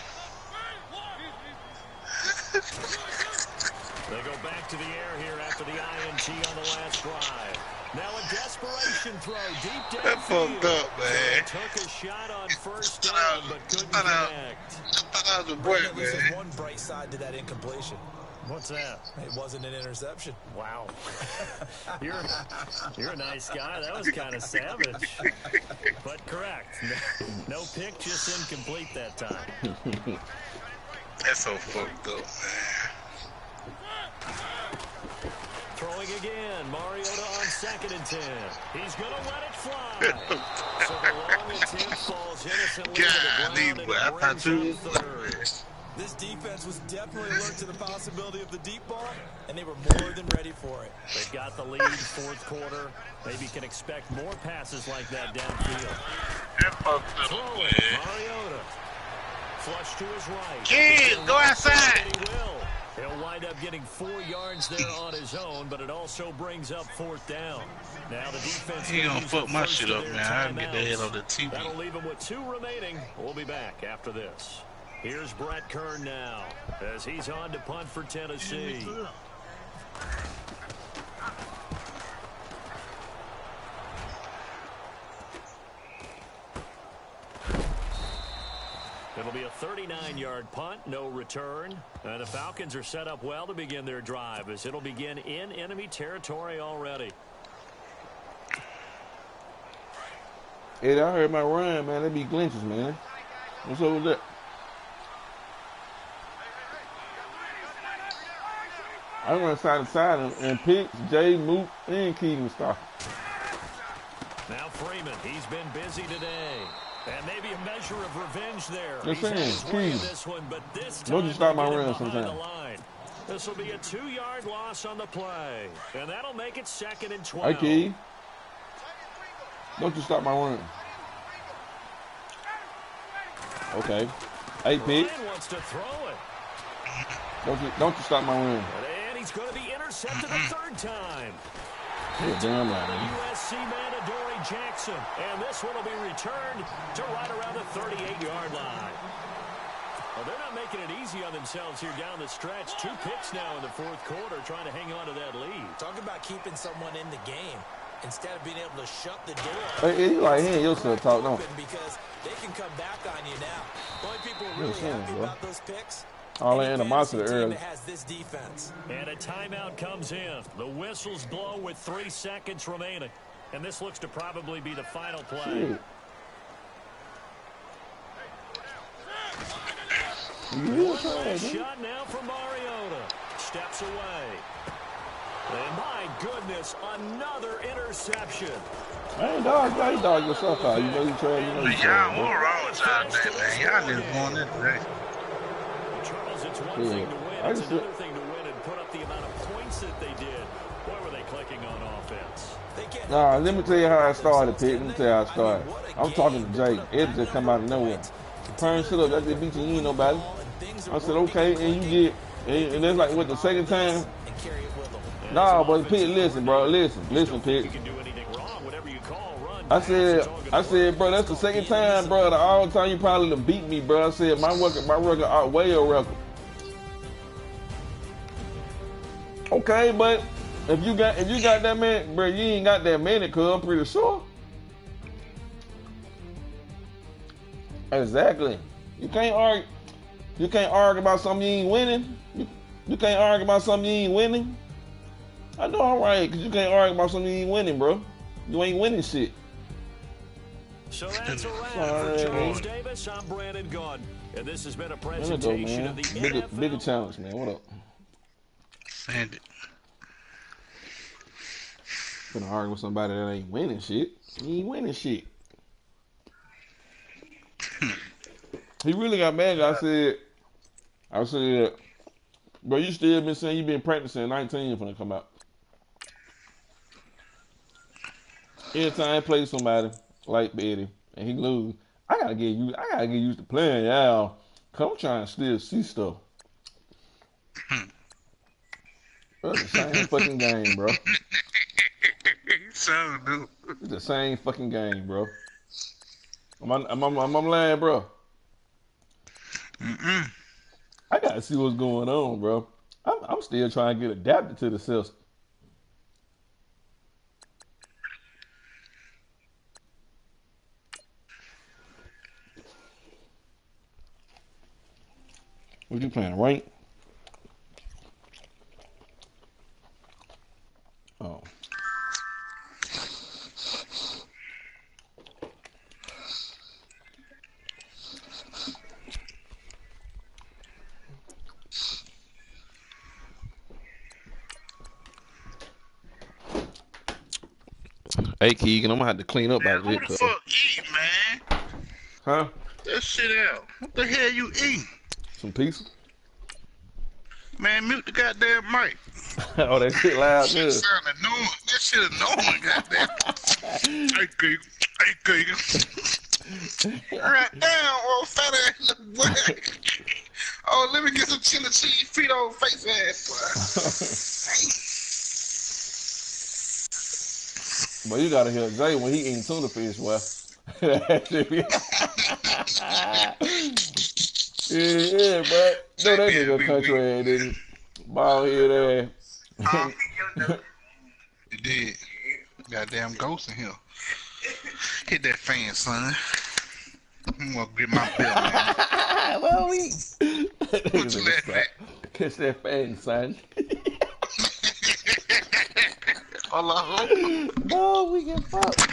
They go back to the air here after the INT on the last drive. Now a desperation throw deep down. That fucked up, man. Took a shot on first down, but couldn't connect. That was a break, There's man. one bright side to that incompletion. What's that? It wasn't an interception. Wow. You're a nice guy. That was kind of savage. But correct. No pick, just incomplete that time. That's so fucked up, man. Throwing again. Mariota on 2nd and 10. He's going to let it fly. So the long attempt falls innocently to the ground, and it brings up third. This defense was definitely alert to the possibility of the deep ball, and they were more than ready for it. They've got the lead, 4th quarter. Maybe can expect more passes like that downfield. That fucked up, man. Mariota. Flush to his right. Kid, go outside. He will. He'll wind up getting 4 yards there on his own, but it also brings up 4th down. Now the defense. He gonna fuck my shit up, man. I can get the hell on the TV. That'll leave him with 2 remaining. We'll be back after this. Here's Brett Kern now as he's on to punt for Tennessee. It'll be a 39-yard punt, no return. And the Falcons are set up well to begin their drive as it'll begin in enemy territory already. Hey, I heard my run, man. They be glitches, man. What's up with that? I run side to side and Pitts, Jay, Moot, and Keaton start. Now Freeman, he's been busy today. And maybe a measure of revenge there. Just He's had his saying, way in please. this one, but this Don't time you stop my they get him run behind sometime. the line. This will be a 2-yard loss on the play. And that'll make it 2nd and 12. Hey, Key. Don't you stop my run. Okay. Hey, Pete. Ryan wants to throw it. Don't you stop my run. And he's going to be intercepted a 3rd time. Yeah, damn right, man. USC man Adoree Jackson. And this one will be returned to right around the 38-yard line. Well, they're not making it easy on themselves here down the stretch. 2 picks now in the 4th quarter trying to hang on to that lead. Talk about keeping someone in the game instead of being able to shut the door. Hey, you like hearing yourself talk, don't because they can come back on you now. The only people really happy about those picks. All the animosity early. Has this defense. And a timeout comes in. The whistles blow with 3 seconds remaining. And this looks to probably be the final play. Shit. Shot now from Mariota. Steps away. And my goodness, another interception. Hey, dog, you dog yourself out. You know you trying, you know you trying. Y'all, what wrong with y'all today, man? Y'all just going in today. Charles, it's one thing to win. It's another thing to win and put up the amount of points that they did. Boy, were they clicking on offense. Nah, let me tell you how I started, Pete. Let me tell you how I started. I'm talking to Jake. It just come out of nowhere. Turn shit up. That's just beat you. You ain't nobody. I said, okay, and you get, and that's like, what, the 2nd time? Nah, but Pete, listen, bro. Listen, Pete. I said, bro, that's the 2nd time, bro. The all time you probably done beat me, bro. I said, my record outweigh your record. Okay, but if you got that man, bro, you ain't got that many, cuz I'm pretty sure. Exactly. You can't argue. You can't argue about something you ain't winning. You can't argue about something you ain't winning. I know I'm right, because you can't argue about something you ain't winning, bro. You ain't winning shit. So that's a wrap for Charles Davis. I'm Brandon Gunn. And this has been a presentation of the NFL. Bigger challenge, man. What up? Send it. Gonna argue with somebody that ain't winning shit. He ain't winning shit. He really got mad. I said, bro, you still been saying you been practicing 19 when it come out. Every time I play somebody like Betty and he lose, I gotta get used to playing, y'all. Cause I'm trying to still see stuff. Bro, it's the same fucking game, bro. So, dude. It's the same fucking game, bro. I'm lying, bro. I gotta see what's going on, bro. I'm still trying to get adapted to the system. What you playing, right? Oh. Hey, Keegan, I'm gonna have to clean up after Who this. the fuck eat, man? Huh? That shit out. What the hell you eating? Some pizza? Man, mute the goddamn mic. Oh, that shit loud, That good. shit sound annoying. That shit annoying, goddamn. Hey, Keegan. Right down, old fat ass little boy. Oh, let me get some chili cheese, feet old face ass boy. But you gotta hear Jay when he eating tuna fish, boy. That shit be... yeah, bro. No, that nigga country ass, nigga. Bald head ass. You did. Goddamn ghost in here. Hit that fan, son. I'm gonna get my bill, man. Well, we... What you laughing at? Kiss that fan, son. Hello? No, we get fucked.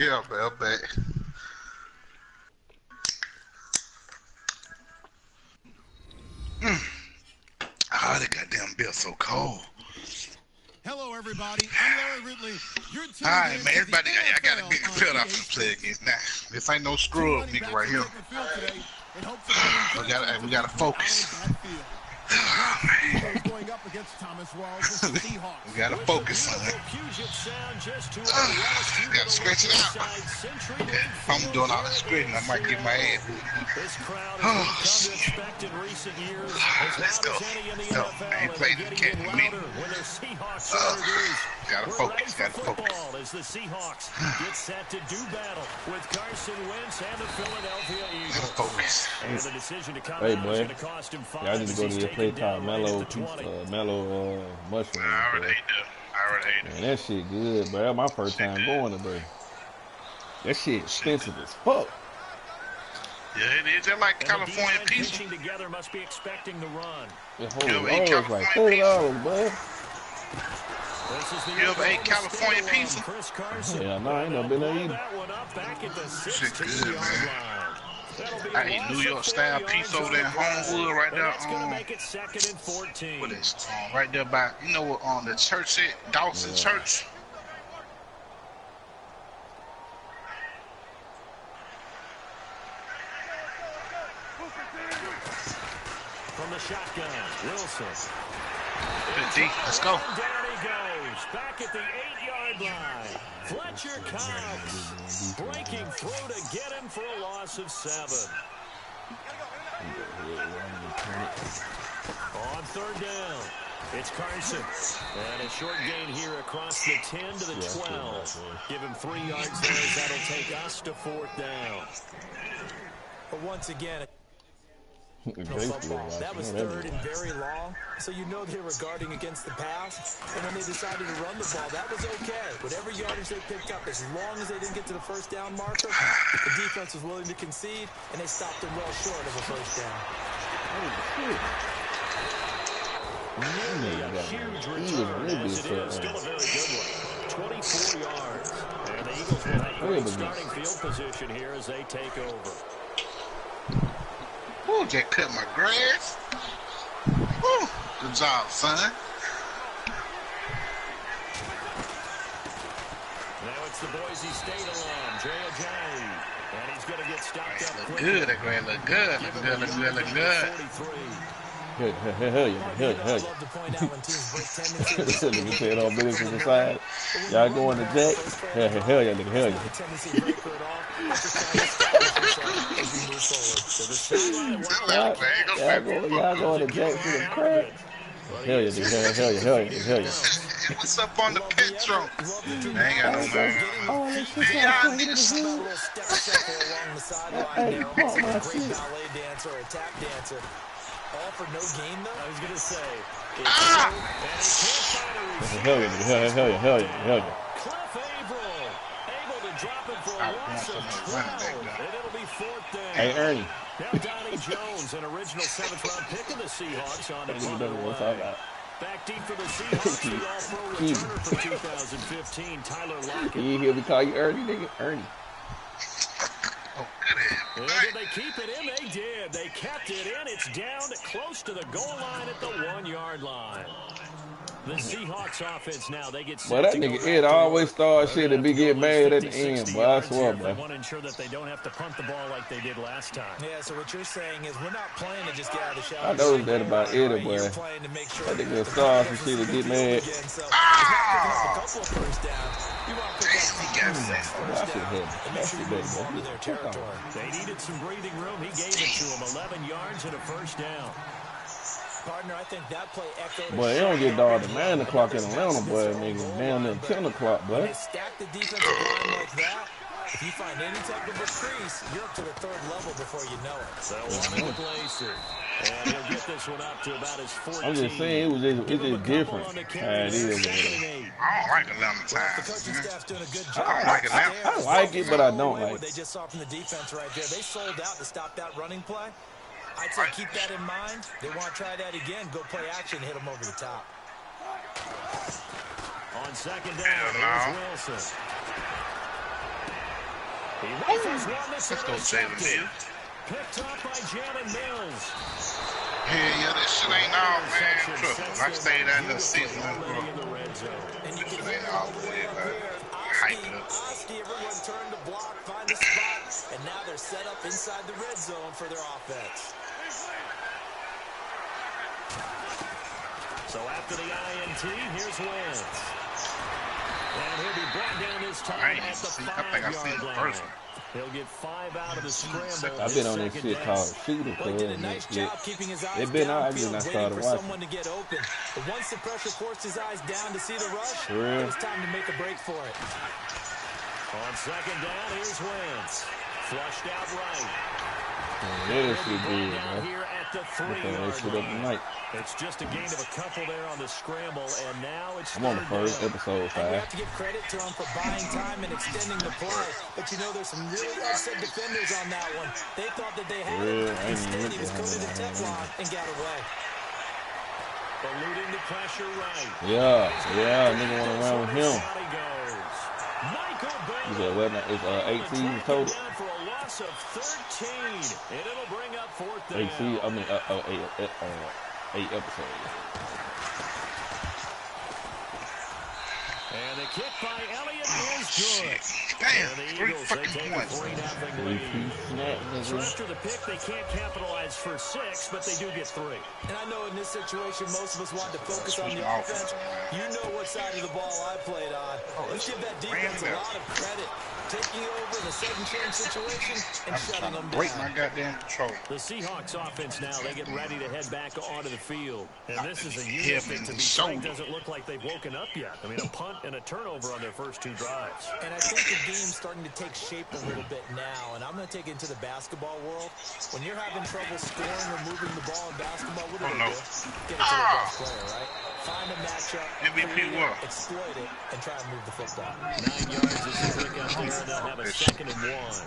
Yeah, bell back. Ah, that goddamn bill so cold. Hello, everybody. I'm Larry Ridley. You're tuned All right, in man. to Everybody, the I got a NFL big on field out EA to play Sports. against. Now, this ain't no Two scrub running nigga backs right will here. take the field today in hopes of getting We encouragement gotta for focus. out of backfield. Eagles going up against Thomas Rawls, the Seahawks. We gotta focus, son. Gotta stretch it out. If I'm doing all the stretching, I might get my ass. This crowd has come to expect in recent years. Let's go. No, I ain't played this cat in a minute. Gotta focus, gotta focus. As the Seahawks get set to do battle with Carson Wentz and the Philadelphia Eagles. Gotta focus. And the decision to come Hey, out is boy. going to cost him 5. Y'all need to go to your place called Mellow Mushroom. I already ate that. Man, that shit good, bro. That my first time going today. That shit expensive as fuck. Yeah, it is. They're like California pizza. Together must be expecting the run. The whole roll is like $30, bro. You ever ate California pizza? Yeah, no, I ain't never been there either. Shit good, man. I ate New York style pizza over there in Homewood right there. What is right there by, you know what, on the church at Dawson Church? From the shotgun, Wilson. Good D. Let's go. Down he goes, back at the 8-yard line. Fletcher Cox breaking through to get him for a loss of 7. On 3rd down, it's Carson. And a short gain here across the 10 to the 12. Give him 3 yards there as that'll take us to 4th down. But once again, that was 3rd and very long, so you know they were guarding against the pass, and when they decided to run the ball, that was okay. Whatever yardage they picked up, as long as they didn't get to the 1st down marker, the defense was willing to concede, and they stopped them well short of a 1st down. Nearly a huge return as it is. Still a very good one. 24 yards. And the Eagles will have great starting field position here as they take over. Ooh, just cut my grass. Ooh, good job, son. Now it's the Boise State alum, Jay Ajayi. And he's going to get stopped up quickly. Good, that grass look good. Look good. Hell yeah. This nigga said all business to the side. Y'all going to Jack? Hell yeah. Y'all going to Jack for the crack? Hell yeah. What's up on the pit drone? I ain't got no man. Oh, this shit got played in the hood. Hey, caught my shit. All for no gain, though? I was going to say. Hell yeah. Cliff Averill able to drop it for a loss of 12. And it'll be 4th down. Hey, Ernie. Now Donnie Jones, an original 7th-round pick of the Seahawks on the front. Back deep for the Seahawks, the all-pro returner from 2015, Tyler Lockett. You hear me call you Ernie, nigga? Ernie. Oh, good. And did they keep it in? They did. They kept it in. It's down close to the goal line at the 1-yard line. The Seahawks offense now, they get set. Well, that nigga Ed always start shit and be getting mad at the end, boy. I swear, They want to ensure that they don't have to punt the ball like they did last time. Yeah, so what you're saying is we're not playing to just get out of the shower. I noticed that about Eddie, boy. That nigga start some shit and get mad. They needed some breathing room. He gave it to him. 11 yards and a 1st down. Partner, I think that play echoed. Boy, they don't get dog at 9 o'clock in Atlanta, boy. Nigga, down there 10 o'clock, boy. They stack the defensive line like that. If you find any type of a crease, you're up to the 3rd level before you know it. So one with Lacer. And he'll get this one up to about his 14. I'm just saying, it's just different. It is. I don't like Atlanta times. The coaching staff's doing a good job. I don't like Atlanta. I like it, but I don't like They it. just saw from the defense right there. They sold out to stop that running play. I'd say keep that in mind. They want to try that again. Go play action, hit them over the top. On 2nd down, here's Wilson. Let's go, Jalen Mills. Picked up by Jalen Mills. Yeah, this shit ain't all, man. Trust me, I stayed out the season, bro. And you This can shit hear ain't all the way about hype up. Oski, everyone turned to block, find a spot, and now they're set up inside the red zone for their offense. So after the INT, here's Wentz. And he'll be brought down this time at the 5-yard line. He'll get 5 out of the scramble. I've been on this shit called shooter. Well, he did a nice job keeping his eyes been out, downfield, I waiting started for watching. someone to get open. But once the pressure forced his eyes down to see the rush, For real? it was time to make a break for it. On second down, here's Wentz. Flushed out right. Yeah, shit good, Down man. here at the That 3-yard shit up line. tonight. It's just a gain of a couple there on the scramble, and now it's I'm on the third first down. episode And we 5. have to give credit to him for buying time and extending the play. But you know, there's some really upset defenders on that one. They thought that they had Yeah, it. I ain't even Instead, he looked was at coated in him. Teflon and got away. Eluding the pressure right. Yeah, nigga wanna run with him. Out he goes. Michael You Bell. said what? It's 8 seasons total. Down for a loss of 13, and it'll bring up fourth down. 8 seasons. I mean, 8 episodes. And the kick by Elliott is good. Damn, And the 3 Eagles, they fucking take a points. 3-0 lead. Snap, So nigga. after the pick, they can't capitalize for 6, but they do get 3. And I know in this situation, most of us want to focus on the Switch my offense. You know what side of the ball I played on. Let's give that defense a lot of credit. Taking over in a sudden change situation and I'm shutting trying to them break down. my goddamn control. The Seahawks offense now, they get ready to head back onto the field. And this is a unit that, to be frank, doesn't look like they've woken up yet. I mean, a punt and a turnover on their first 2 drives. And I think the game's starting to take shape a little bit now. And I'm going to take it into the basketball world. When you're having trouble scoring or moving the ball in basketball, what do they do? Get it to the best player, right? Find a matchup, MVP create it, what? exploit it, and try and move the football. 9 yards is the pick out there, and they'll have a 2nd and 1.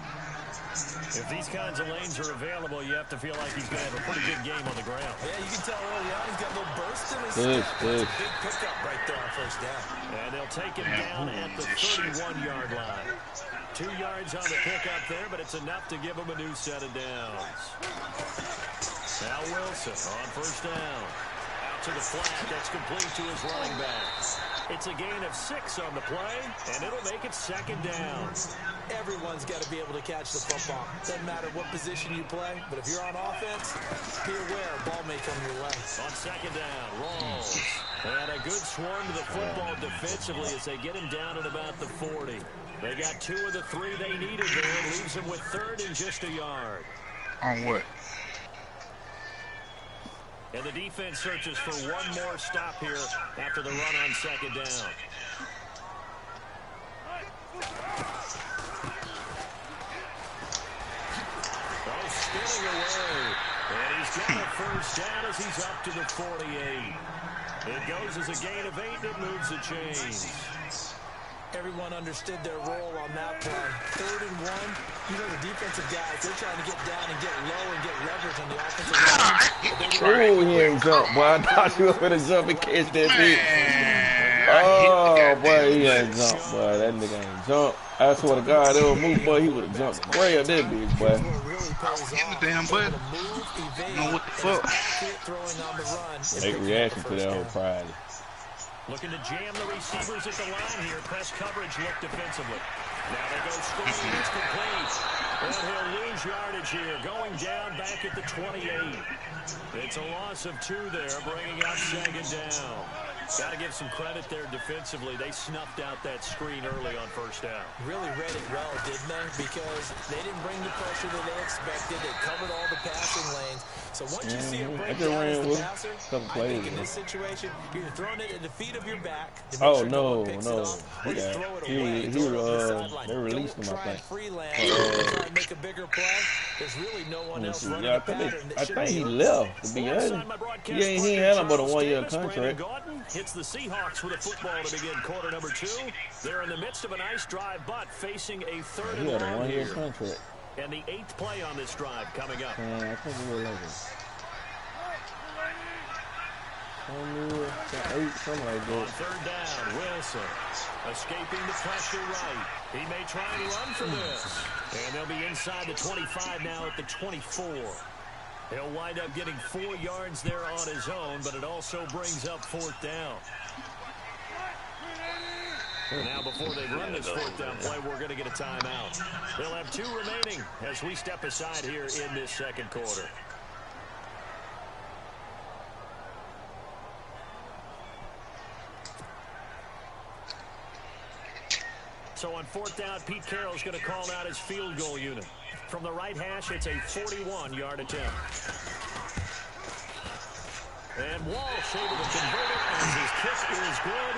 If these kinds of lanes are available, you have to feel like he's going to have a pretty good game on the ground. Yeah, you can tell early on he's got a little burst in his Good, step. good. Big pickup right there on first down. And they'll take him down at the 31-yard line. 2 yards on the pickup there, but it's enough to give him a new set of downs. Now Wilson on first down. Out to the flat. That's complete to his running back. It's a gain of 6 on the play, and it'll make it 2nd down. Everyone's got to be able to catch the football. Doesn't matter what position you play, but if you're on offense, be aware a ball may come your way. On 2nd down, Rawls. And a good swarm to the football defensively as they get him down at about the 40. They got 2 of the 3 they needed there. Leaves them with 3rd and just a yard. On what? And the defense searches for one more stop here after the run on 2nd down. Oh, spinning away. And he's got a first down as he's up to the 48. It goes as a gain of 8 that moves the chains. Everyone understood their role on that play. 3rd and 1. You know the defensive guys, they're trying to get down and get low and get leverage on the offensive line. Oh, he ain't jump, boy. I thought you were going to jump and catch that bitch. Oh, boy, he ain't jump, boy. That nigga ain't jump. I swear to God, there was a move, boy. He would have jumped and grabbed that bitch, boy. Hit the damn button. You know what the fuck? Make reaction to that whole Friday. Looking to jam the receivers at the line here. Press coverage look defensively. Now they go screen. It's complete. And he'll lose yardage here. Going down back at the 28. It's a loss of 2 there, bringing up 2nd down. Got to give some credit there defensively. They snuffed out that screen early on first down. Really read it well, didn't they? Because they didn't bring the pressure that they expected. They covered all the passing lanes. So once you see it break down as the passer, I think in this situation, you're throwing it at the feet of your back. Oh, no. They released him, I think. Try and make a bigger play. There's really no one else running a pattern that should I think he be left, to be honest. He ain't had him but a 1-year contract. Hits the Seahawks with a football to begin quarter number 2. They're in the midst of a nice drive, but facing a 3rd and He had a 1 1-year here. contract. And the 8th play on this drive coming up. I think he will like it. something like On that. third down, Wilson escaping the pressure right. He may try and run for this. And they'll be inside the 25 now at the 24. He'll wind up getting 4 yards there on his own, but it also brings up fourth down. Now, before they run this fourth down play, we're going to get a timeout. They'll have 2 remaining as we step aside here in this second quarter. So on fourth down, Pete Carroll's going to call out his field goal unit. From the right hash, it's a 41-yard attempt. And Walsh able to convert it as his kick is good.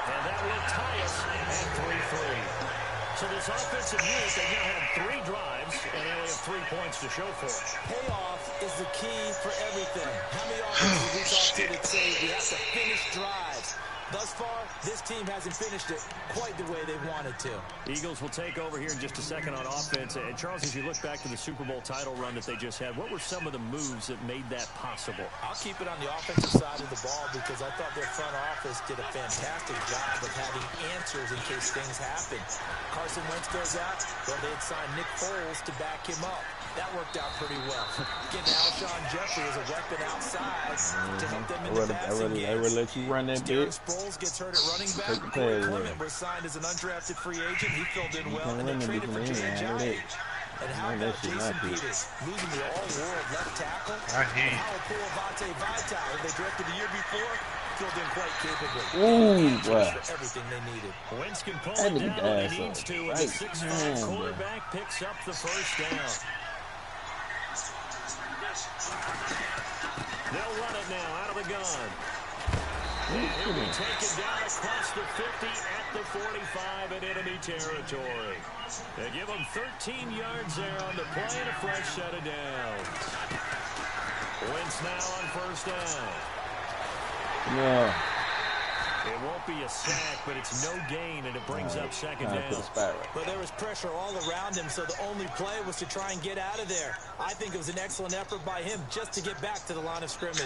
And that will tie us at 3-3. So this offensive unit, they now have 3 drives, and they only have 3 points to show for it. Payoff is the key for everything. How many offenses we talked to that say we have to finish drives? Thus far, this team hasn't finished it quite the way they wanted to. Eagles will take over here in just a second on offense. And Charles, as you look back to the Super Bowl title run that they just had, what were some of the moves that made that possible? I'll keep it on the offensive side of the ball because I thought their front office did a fantastic job of having answers in case things happen. Carson Wentz goes out, well, they had signed Nick Foles to back him up. That worked out pretty well. Getting Alshon Jeffrey as a weapon outside to help them in the passing game. I would let you run that bit. Sproles gets hurt at running back. Corey Clement was signed as an undrafted free agent. He filled in well, and they traded for Jay Ajayi. And how about Jason Peters losing the all-world left tackle? I hear you. How poor Vontae Vita, who they drafted the year before, filled in quite capably. Ooh, wow. For everything they needed. Wentz can pull it down when he needs to, and the 6'5" quarterback picks up the first down. They'll run it now out of the gun. And he'll be taken down across the 50 at the 45 in enemy territory. They give him 13 yards there on the play and a fresh set of downs. Wentz now on first down. No. It won't be a sack, but it's no gain, and it brings up second down. But there was pressure all around him, so the only play was to try and get out of there. I think it was an excellent effort by him just to get back to the line of scrimmage.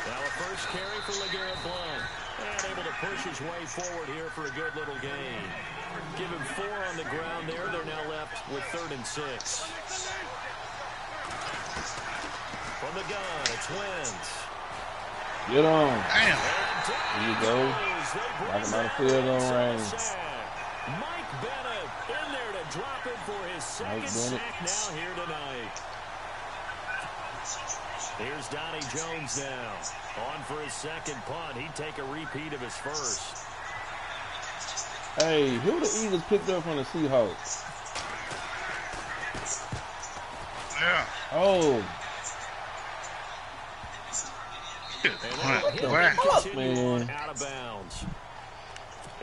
Now a first carry for LeGarrette Blount. And able to push his way forward here for a good little gain. Give him 4 on the ground there. They're now left with 3rd and 6. From the gun, it's Wentz. Get on. Damn. There you go. Like about a field goal range. Mike Bennett in there to drop it for his second sack now here tonight. Here's Donnie Jones now. On for his second punt. He'd take a repeat of his first. Hey, who the Eagles picked up from the Seahawks? Yeah. Oh. What? Man. Out of bounds.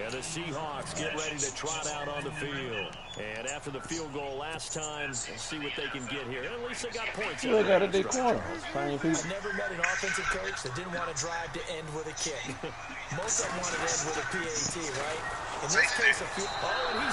And the Seahawks get ready to trot out on the field. And after the field goal last time, see what they can get here. At least they got points. Still got it, they corner. I've never met an offensive coach that didn't want to drive to end with a kick. Most of them want to end with a PAT, right? In this case, and he's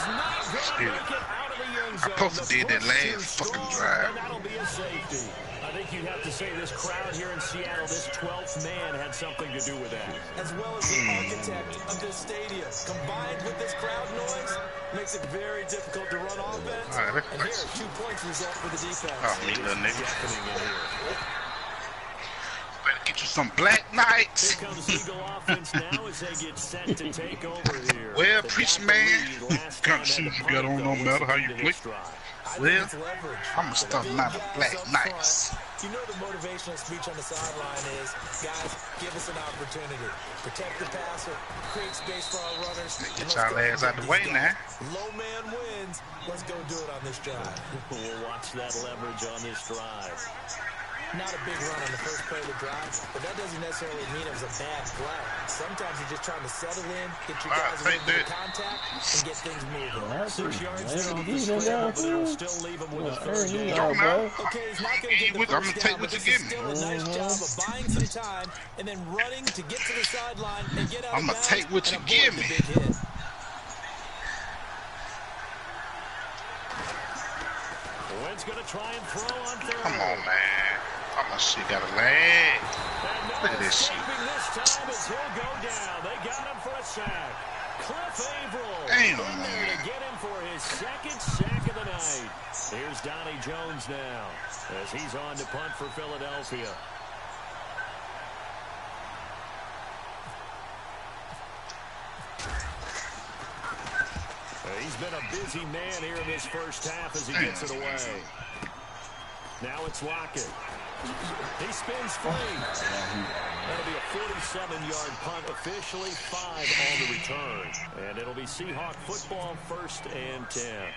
not going to make it out of the end zone. I supposed to did that last fucking drive. And that'll be a safety. I think you'd have to say this crowd here in Seattle, this 12th man, had something to do with that. As well as the architect of this stadium, combined with this crowd noise, makes it very difficult to run offense. All right, and here, 2 points result for the defense. Oh, me little nigga. Better get you some Black Knights. Here comes Eagle offense now as they get set to take over here. Well, preach, man. Kind of shoes you got on, no matter how you play. Well, I'm going to start out with Black Knights. You know the motivational speech on the sideline is, guys, give us an opportunity. Protect the passer, create space for our runners. Get y'all ass out the way now. Low man wins. Let's go do it on this drive. We'll watch that leverage on this drive. Not a big run on the first play of the drive, but that doesn't necessarily mean it was a bad play. Sometimes you're just trying to settle in, get your guys a little bit of contact, and get things moving. 6 yards there off the scramble, but it'll still leave him with a third down. Okay, he's not going to get the first down, but this is still a nice job of buying some time and then running to get to the sideline and get out of bounds. I'm going to take what you give me. Wynn's going to try and throw on third. Come on, man. She got a leg. Look at this shit. This time as he'll go down. They got him for a sack. Cliff Averill. Damn, man. To get him for his second sack of the night. Here's Donnie Jones now as he's on to punt for Philadelphia. He's been a busy man here in this first half as he gets it away. Now it's Lockett. He spins free. That'll be a 47-yard punt, officially 5 on the return. And it'll be Seahawk football, 1st and 10.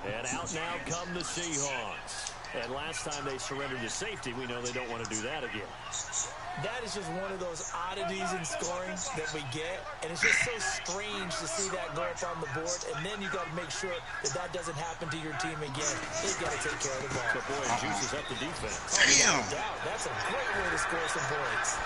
And out now come the Seahawks. And last time they surrendered to safety, we know they don't want to do that again. That is just one of those oddities in scoring that we get, and it's just so strange to see that go up on the board, and then you got to make sure that that doesn't happen to your team again. They've got to take care of the ball. The boy juices up the defense. Oh, no doubt. That's a great way to score some points.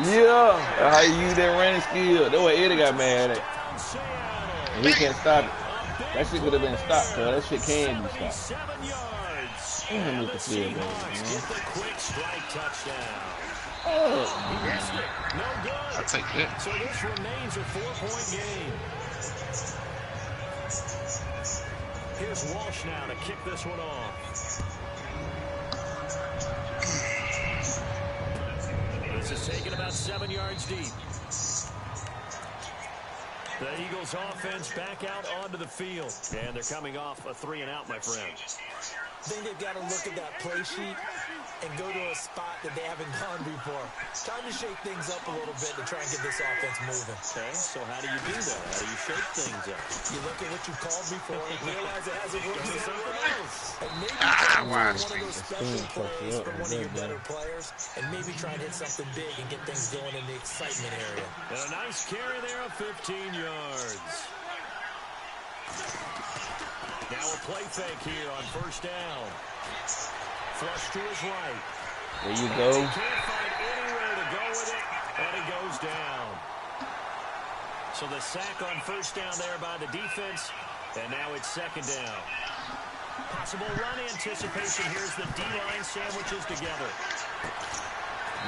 Yeah, how you use that running skill. That's what Eddie got mad at. And he can't stop it. That shit could have been stopped, cuz that shit can be stopped. 7 yards. Damn, look at the field, man. Get the quick strike touchdown. Oh, He missed it. No good. I'll take that. So this remains a 4-point game. Here's Walsh now to kick this one off. This is taken about 7 yards deep. The Eagles offense back out onto the field. And they're coming off a 3-and-out, my friend. I think they've got to look at that play sheet and go to a spot that they haven't gone before. Time to shake things up a little bit to try and get this offense moving. Okay, so how do you do that? How do you shake things up? You look at what you called before and realize it hasn't worked for something else. And maybe wow. one of those special plays from one of your better players and maybe try and hit something big and get things going in the excitement area. And a nice carry there of 15 yards. Now a play fake here on 1st down. Flush to his right. There you go. He can't find anywhere to go with it, and he goes down. So the sack on 1st down there by the defense, and now it's 2nd down. Possible run anticipation. Here's the D-line sandwiches together.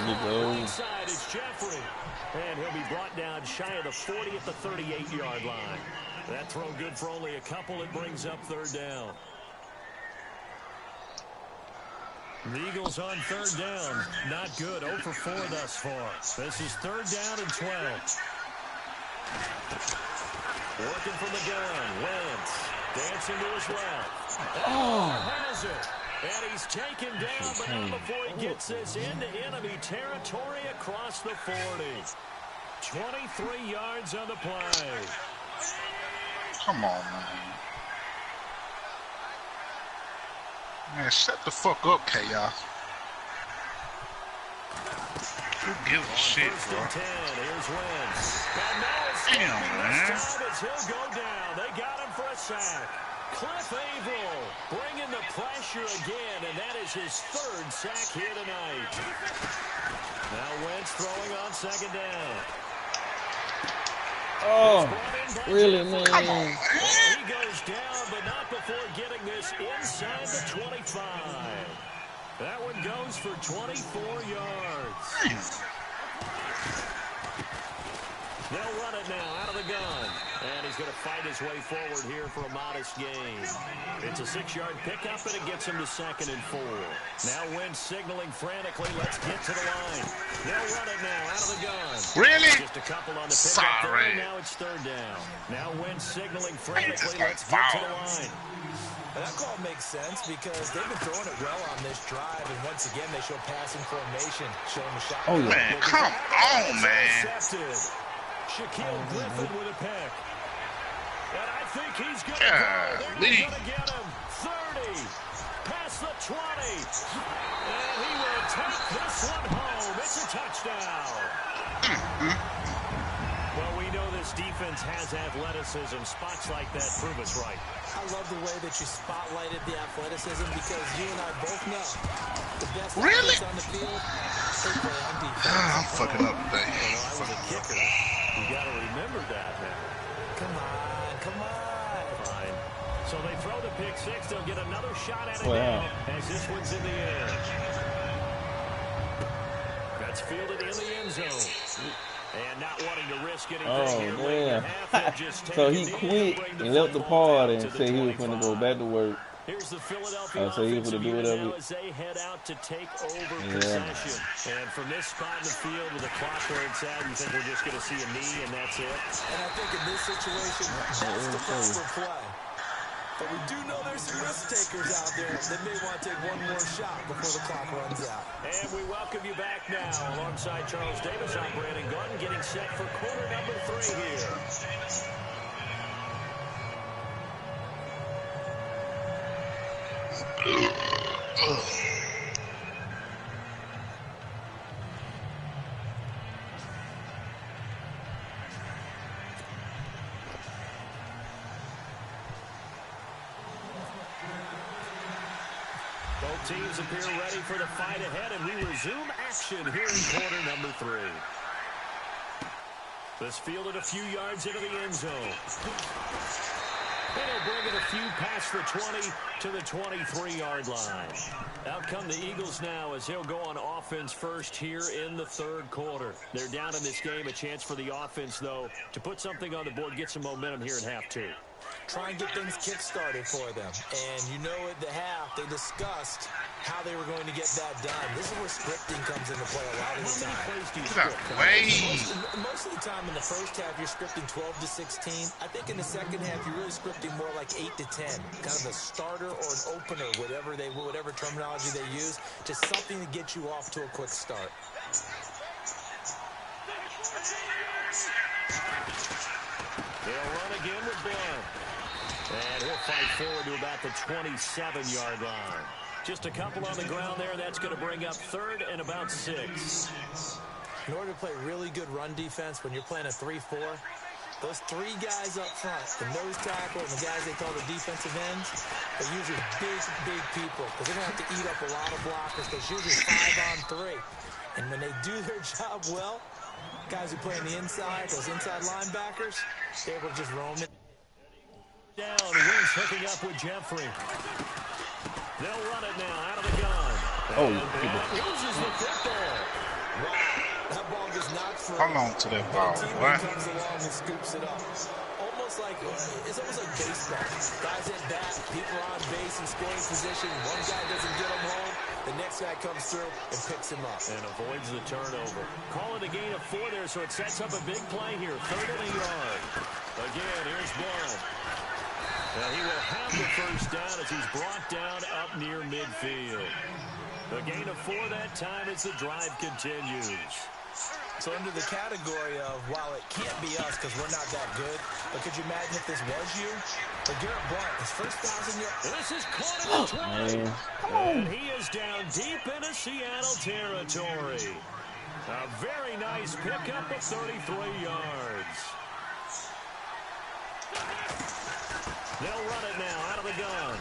There you go. Inside is Jeffrey, and he'll be brought down shy of the 40 at the 38-yard line. That throw good for only a couple. It brings up 3rd down. The Eagles on 3rd down. Not good. 0 for 4 thus far. This is 3rd down and 12. Working from the gun. Wentz dancing to his left. Has it. And he's taken down, but not before he gets this into enemy territory across the 40. 23 yards on the play. Come on, man. Man, shut the fuck up, Chaos. Who gives a shit, bro? 1st and 10. Here's Wentz. Damn, man. He'll go down. They got him for a sack. Cliff Averill bringing the pressure again, and that is his 3rd sack here tonight. Now Wentz throwing on 2nd down. Oh, really, man? Come on, man. He goes down, but not before getting this inside the 25. That one goes for 24 yards. They'll run it now out of the gun. And he's going to fight his way forward here for a modest gain. It's a 6-yard pickup, and it gets him to 2nd and 4. Now Wentz signaling frantically, let's get to the line. They'll run it now out of the gun. Really? Just a couple on the pickup there, now it's 3rd down. Now Wentz signaling frantically, let's get to the line. That call makes sense because they've been throwing it well on this drive, and once again they show passing formation, showing the shot. Oh, yeah. Man, come on, man. Shaquille Griffin with a pick. And I think he's going to go. They're going to get him. 30. Past the 20. And he will take this one home. It's a touchdown. Well, we know this defense has athleticism. Spots like that prove us right. I love the way that you spotlighted the athleticism because you and I both know the best really? athletes on the field, they play on defense. I'm fucking up today. I was a kicker. You got to remember that now. Come on, come on. Fine. So they throw the pick six. They'll get another shot at it Wow. now as this one's in the air. That's fielded in the end zone. And not wanting to risk anything here late in half, just So he take it quit in, and left the party and to said he was going to go back to work. Here's the Philadelphia So he was offensive going to do unit whatever. now as they head out to take over possession. And from this spot in the field with the clock where it's at, you think we're just going to see a knee and that's it? And I think in this situation, that's the proper play. But we do know there's some risk takers out there that may want to take one more shot before the clock runs out. And we welcome you back now alongside Charles Davis. I'm Brandon Gordon getting set for quarter number 3 here. Both teams appear ready for the fight ahead, and we resume action here in quarter number 3. This fielded a few yards into the end zone. And he'll bring it a few past the 20 to the 23-yard line. Out come the Eagles now as he'll go on offense first here in the third quarter. They're down in this game. A chance for the offense, though, to put something on the board, get some momentum here in half 2. Try and get things kick-started for them. And you know at the half, they discussed how they were going to get that done. This is where scripting comes into play a lot of the time. How many plays do you Get script? out way. Most of the time in the first half, you're scripting 12 to 16. I think in the second half, you're really scripting more like 8 to 10. Kind of a starter or an opener, whatever terminology they use. Just something to get you off to a quick start. They'll run again with Blunt. And he'll fight forward to about the 27-yard line. Just a couple on the ground there. That's going to bring up third and about 6. In order to play really good run defense when you're playing a 3-4, those 3 guys up front, the nose tackle and the guys they call the defensive ends, are usually big people because they're going to have to eat up a lot of blockers because usually 5-on-3. And when they do their job well, guys who play on the inside, those inside linebackers, they're able to just roam it. Down, Wentz hooking up with Jeffrey. They'll run it now out of the gun. Oh, loses the football. Wow, that ball just knocked through. Hold on to that ball, boy. Comes along and scoops it up. It's almost like baseball. Guys at bat, people are on base in scoring position. One guy doesn't get him home. The next guy comes through and picks him up. And avoids the turnover. Call it a gain of 4 there, so it sets up a big play here. 3rd and a yard. Again, here's Blunt. And he will have the first down as he's brought down up near midfield. A gain of 4 that time as the drive continues. So under the category of, while it can't be us because we're not that good, but could you imagine if this was you? But Garrett Blunt, his first 1,000 yards. This is caught in the 20. And he is down deep into Seattle territory. A very nice pickup of 33 yards. They'll run it now out of the gun.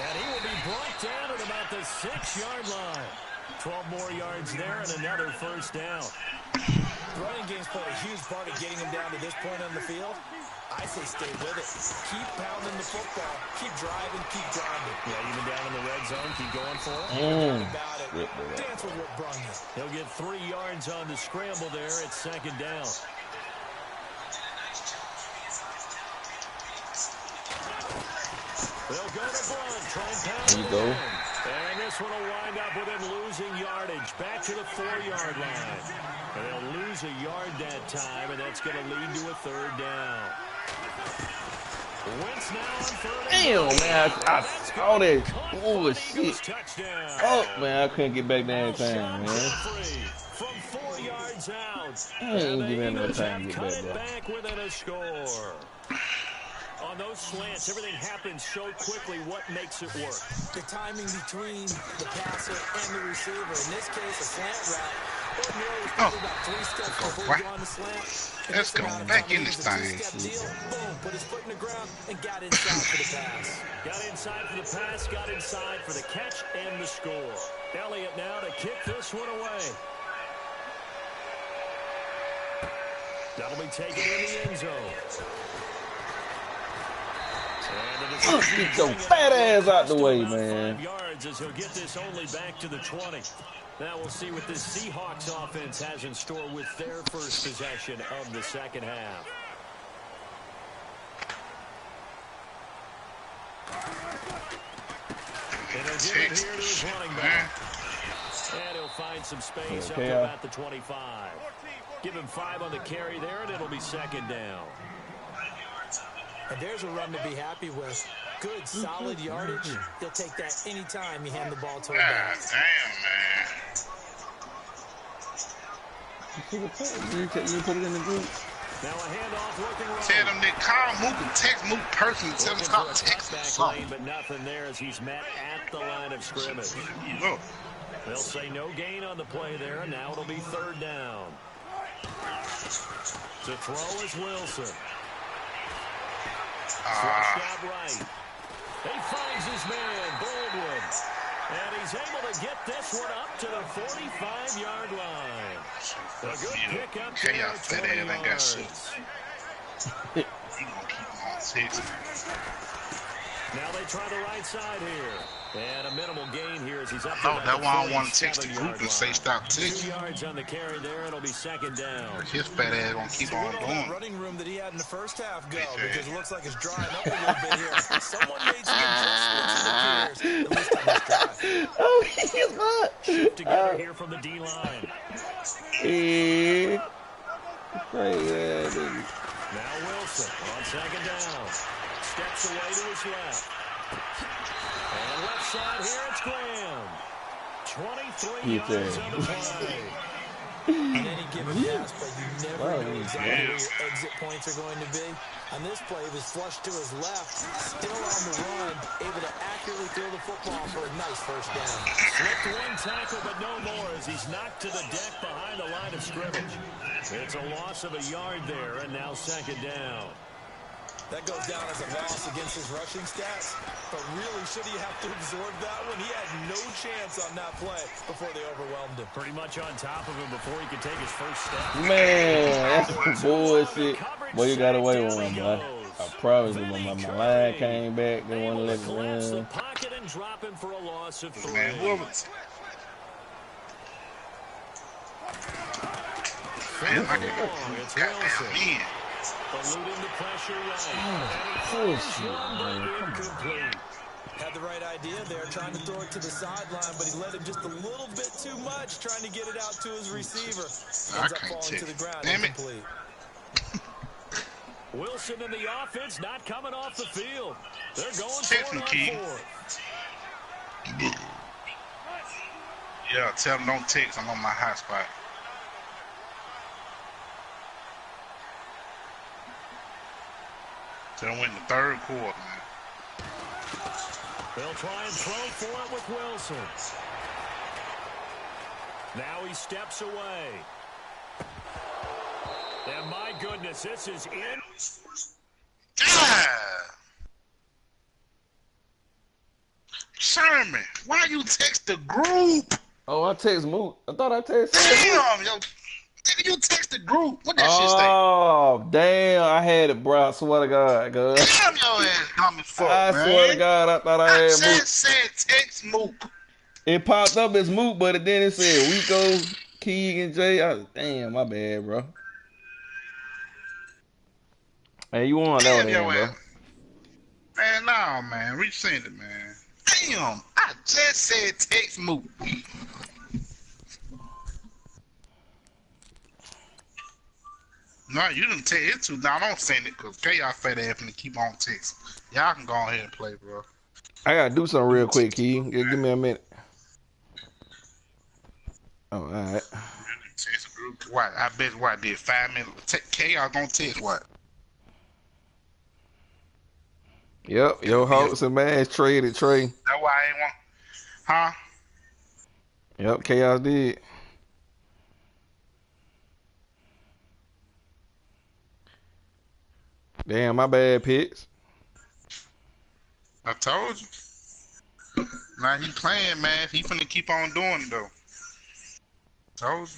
And he will be brought down at about the 6-yard line. 12 more yards there and another first down. The running game's played a huge part of getting him down to this point on the field. I say stay with it. Keep pounding the football. Keep driving. Keep grinding. Yeah, even down in the red zone, keep going for it. About it. Dance with what brung you. He'll get 3 yards on the scramble there. It's 2nd down. They'll go to Blunt. Try and pound There you go. And this one will wind up with him losing yardage. Back to the 4-yard line. And they'll lose a yard that time, and that's going to lead to a 3rd down. Wentz now on 3rd. Damn, man, I saw that. Oh, shit. Touchdown. Oh, man, I couldn't get back there in time, man. From 4 yards out. I ain't And give the him no Eagles time to have get cut back it there. back within a score. those slants, everything happens so quickly. What makes it work? The timing between the passer and the receiver. In this case, a slant route. Ordinarily, it's probably about 3 steps before you go on the slant. Let's go back in this thing. Boom, put his foot in the ground and got inside for the pass. Got inside for the pass, got inside for the catch and the score. Elliott now to kick this one away. That'll be taken in the end zone. Get your fat ass out the way, man. 5 yards as he'll get this only back to the 20. Now we'll see what this Seahawks offense has in store with their first possession of the second half. And he'll give it here to his running back. And he'll find some space up to about the 25. Give him 5 on the carry there, and it'll be second down. And there's a run to be happy with. Good, solid yardage. He'll take that anytime you hand the ball to him. God damn, man. You put it in the group. Now a handoff working right. Tell them that call Mook and text Mook personally. Tell them to call text or something. But nothing there as he's met at the line of scrimmage. Look. They'll say no gain on the play there, and now it'll be third down. To throw is Wilson. Flushed out right. He finds his man, Baldwin. And he's able to get this one up to the 45-yard line. A good pickup there, 20 yards. Now they try the right side here. And a minimal gain here as he's up to that's why I want to text the group and say stop texting. 2 yards on the carry there. It'll be second down. His fat ass gonna keep on doing. Running room that he had in the first half go because it looks like it's drying up a little bit here. Someone made some adjustments in the gears. At least on this drive. Oh, he's hot. Shift together here from the D-line. Yeah. Now Wilson on second down. Steps away to his left. And left side here, it's Graham. 23 yards on the play. On any given pass, but you never know exactly where your exit points are going to be. On this play, he was flushed to his left, still on the run, able to accurately throw the football for a nice first down. Slipped one tackle, but no more as he's knocked to the deck behind the line of scrimmage. It's a loss of a yard there, and now second down. That goes down as a loss against his rushing stats, but really, should he have to absorb that one? He had no chance on that play before they overwhelmed him. Pretty much on top of him before he could take his first step. Man, that's bullshit. Boy, you got away with one, boy. I promise you, when my line came back, they want to let me collapse the run. pocket and drop him for a loss of 3. Man, whoever. Man, I It's goddamn Wilson. man. Eluding the pressure right. Incomplete. Had the right idea there, trying to throw it to the sideline, but he let him just a little bit too much, trying to get it out to his receiver. Ends up falling to the ground. Damn it. Incomplete. Wilson and the offense not coming off the field. They're going Text for him, it Key. on 4th. Yeah, tell them don't text. I'm on my hot spot. Tell them we're in the third quarter, man. They'll try and throw for it with Wilson. Now he steps away. And my goodness, this is in. God! Sherman, why you text the group? Oh, I text Moot. I thought I texted. Damn, yo. Nigga, you text the group. What that shit say? Oh, damn. I had it, bro. I swear to God, girl. Damn, your ass dumb as fuck, I man. swear to God, I thought I had just Moot. said text Mook. It popped up as Moot, but then it said Rico, Keegan, Jay. Damn, my bad, bro. Hey, you on that one, Damn, bro? your ass. Man, nah, man. Resend it, man. Damn, I just said text Mook. No, you didn't take it too. Now don't send it because y'all fat ass finna keep on texting. Y'all can go ahead and play, bro. I gotta do something real quick, Key. Give me a minute. Oh, all right. Text group. What? I bet what I did 5 minutes. Y'all gonna text what? Yep, yo, Hawks and Mavs traded Trey. That's why I ain't want. Huh? Yep, Chaos did. Damn, my bad, Pitts. I told you. Now he playing, man. He finna keep on doing it, though. Told you.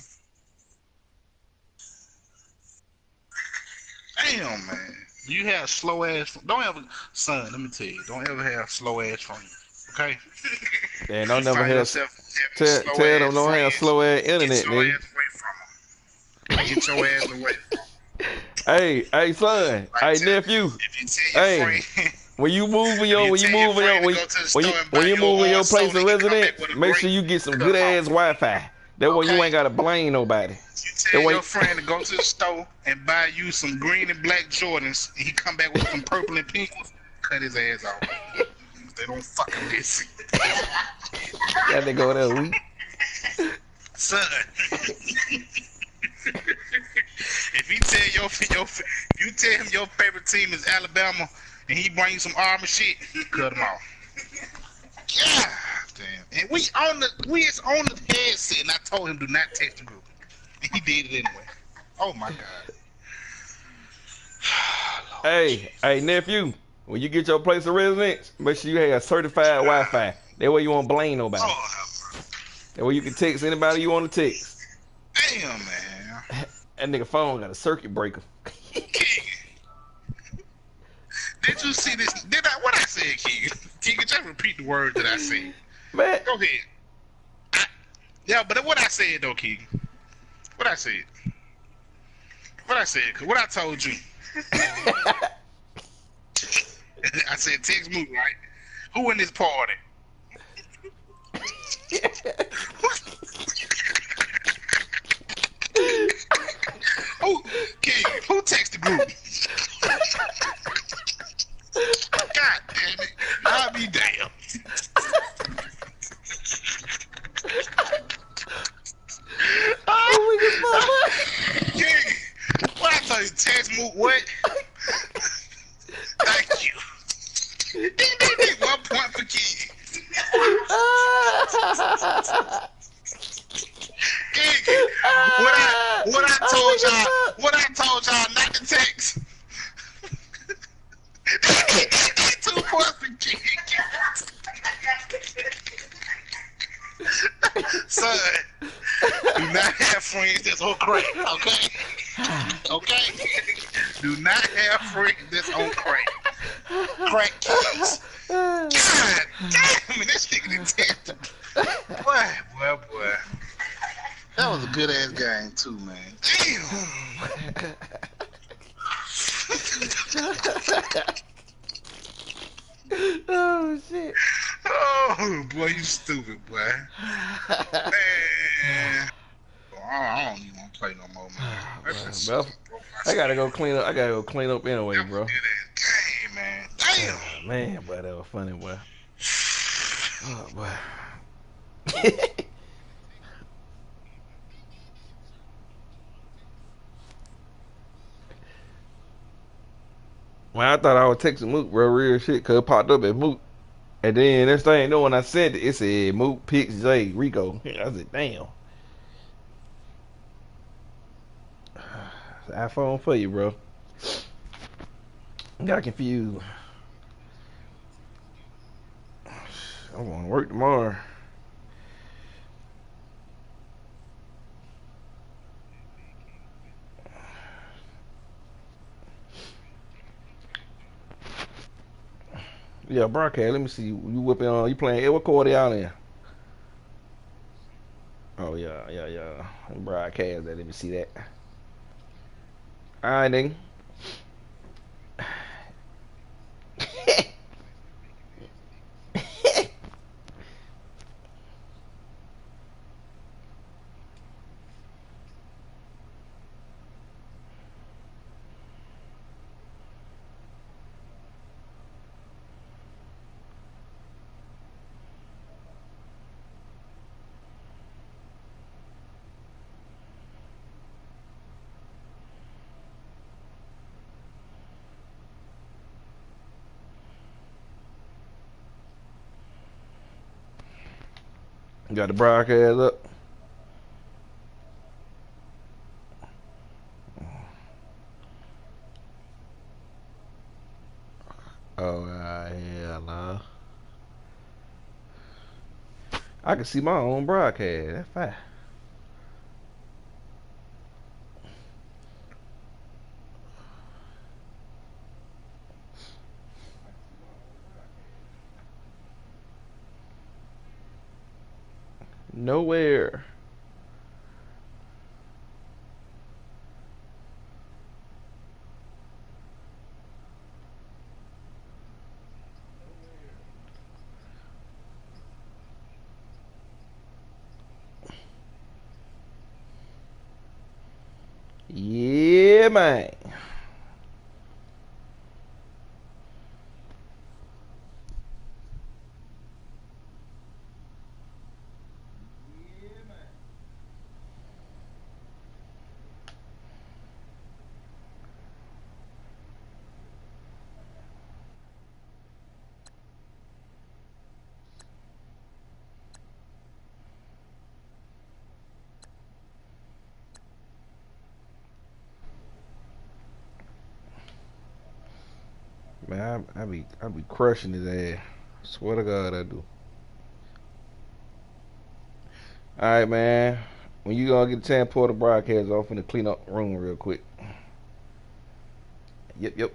Damn, man. You have slow ass. Don't ever, son. Let me tell you. Don't ever have slow ass friends. Okay. Man, don't You never find have. yourself Tell having slow them ass don't have friends, slow ass get internet, your nigga. ass away from them. Get your ass away. Hey, son. Like, Hey, nephew. if you tell your Hey, friend, when you move in if you tell your friend to when go to the store and buy you move in your your place soda, of he come back residence, with a make sure grape, you get some cut good him ass off. Wi-Fi. That way you Okay? ain't gotta blame nobody. You That tell way, your friend to go to the store and buy you some green and black Jordans, and he come back with some purple and pink ones, cut his ass off. They don't fucking listen. that nigga over there weak. Son. If you tell him your favorite team is Alabama and he bring you some Army shit, cut him off. God damn. And we is on the headset, and I told him do not text the group. And he did it anyway. Oh my God. Hey, nephew. When you get your place of residence, make sure you have certified Wi-Fi. That way you won't blame nobody. Oh, That way you can text anybody you want to text. damn, man. That nigga phone got a circuit breaker. Did you see this? What I said, Keegan? Keegan, just repeat the words that I said. Man, Go ahead. Yeah, but what I said though, Keegan. What I said. Cause what I told you. I said text Moot, right? Who in this party? Who text the group? God damn it. I'll be damned. King, what I tell you, text Moot, what? Thank you. Ding, ding, ding. 1 point for King. King, what I told y'all not to text. 2 points for King. Son, do not have friends that's on crack, okay? Okay? Do not have friends that's on crack. Crack kids. God damn it, this nigga didn't test him. Boy. That was a good ass game too, man. Damn. oh shit. Oh boy, you stupid boy. Man. I don't even want to play no more, man. That's just Bro, I gotta go clean up. Anyway, that was bro. a good ass game, man. Damn. Oh, man, boy, that was funny, boy. Oh boy. Well, I thought I was texting Moot, bro, real shit, cause it popped up at Moot. And then next thing you know, when I sent it, it said Moot, Pix, J, Rico. I said, damn. It's an iPhone for you, bro. Got confused. I'm going to work tomorrow. Yeah, broadcast. Let me see. You whipping on? You playing? What chord y'all in? Oh yeah. Broadcast that. Let me see that. All right, nigga. Got the broadcast up. Oh, hell no. I can see my own broadcast. That's fine. Nowhere. Yeah, man. Man, I be crushing his ass. Swear to God, I do. All right, man. When you gonna get a chance, pull the broadcast off and clean up the room real quick. Yep.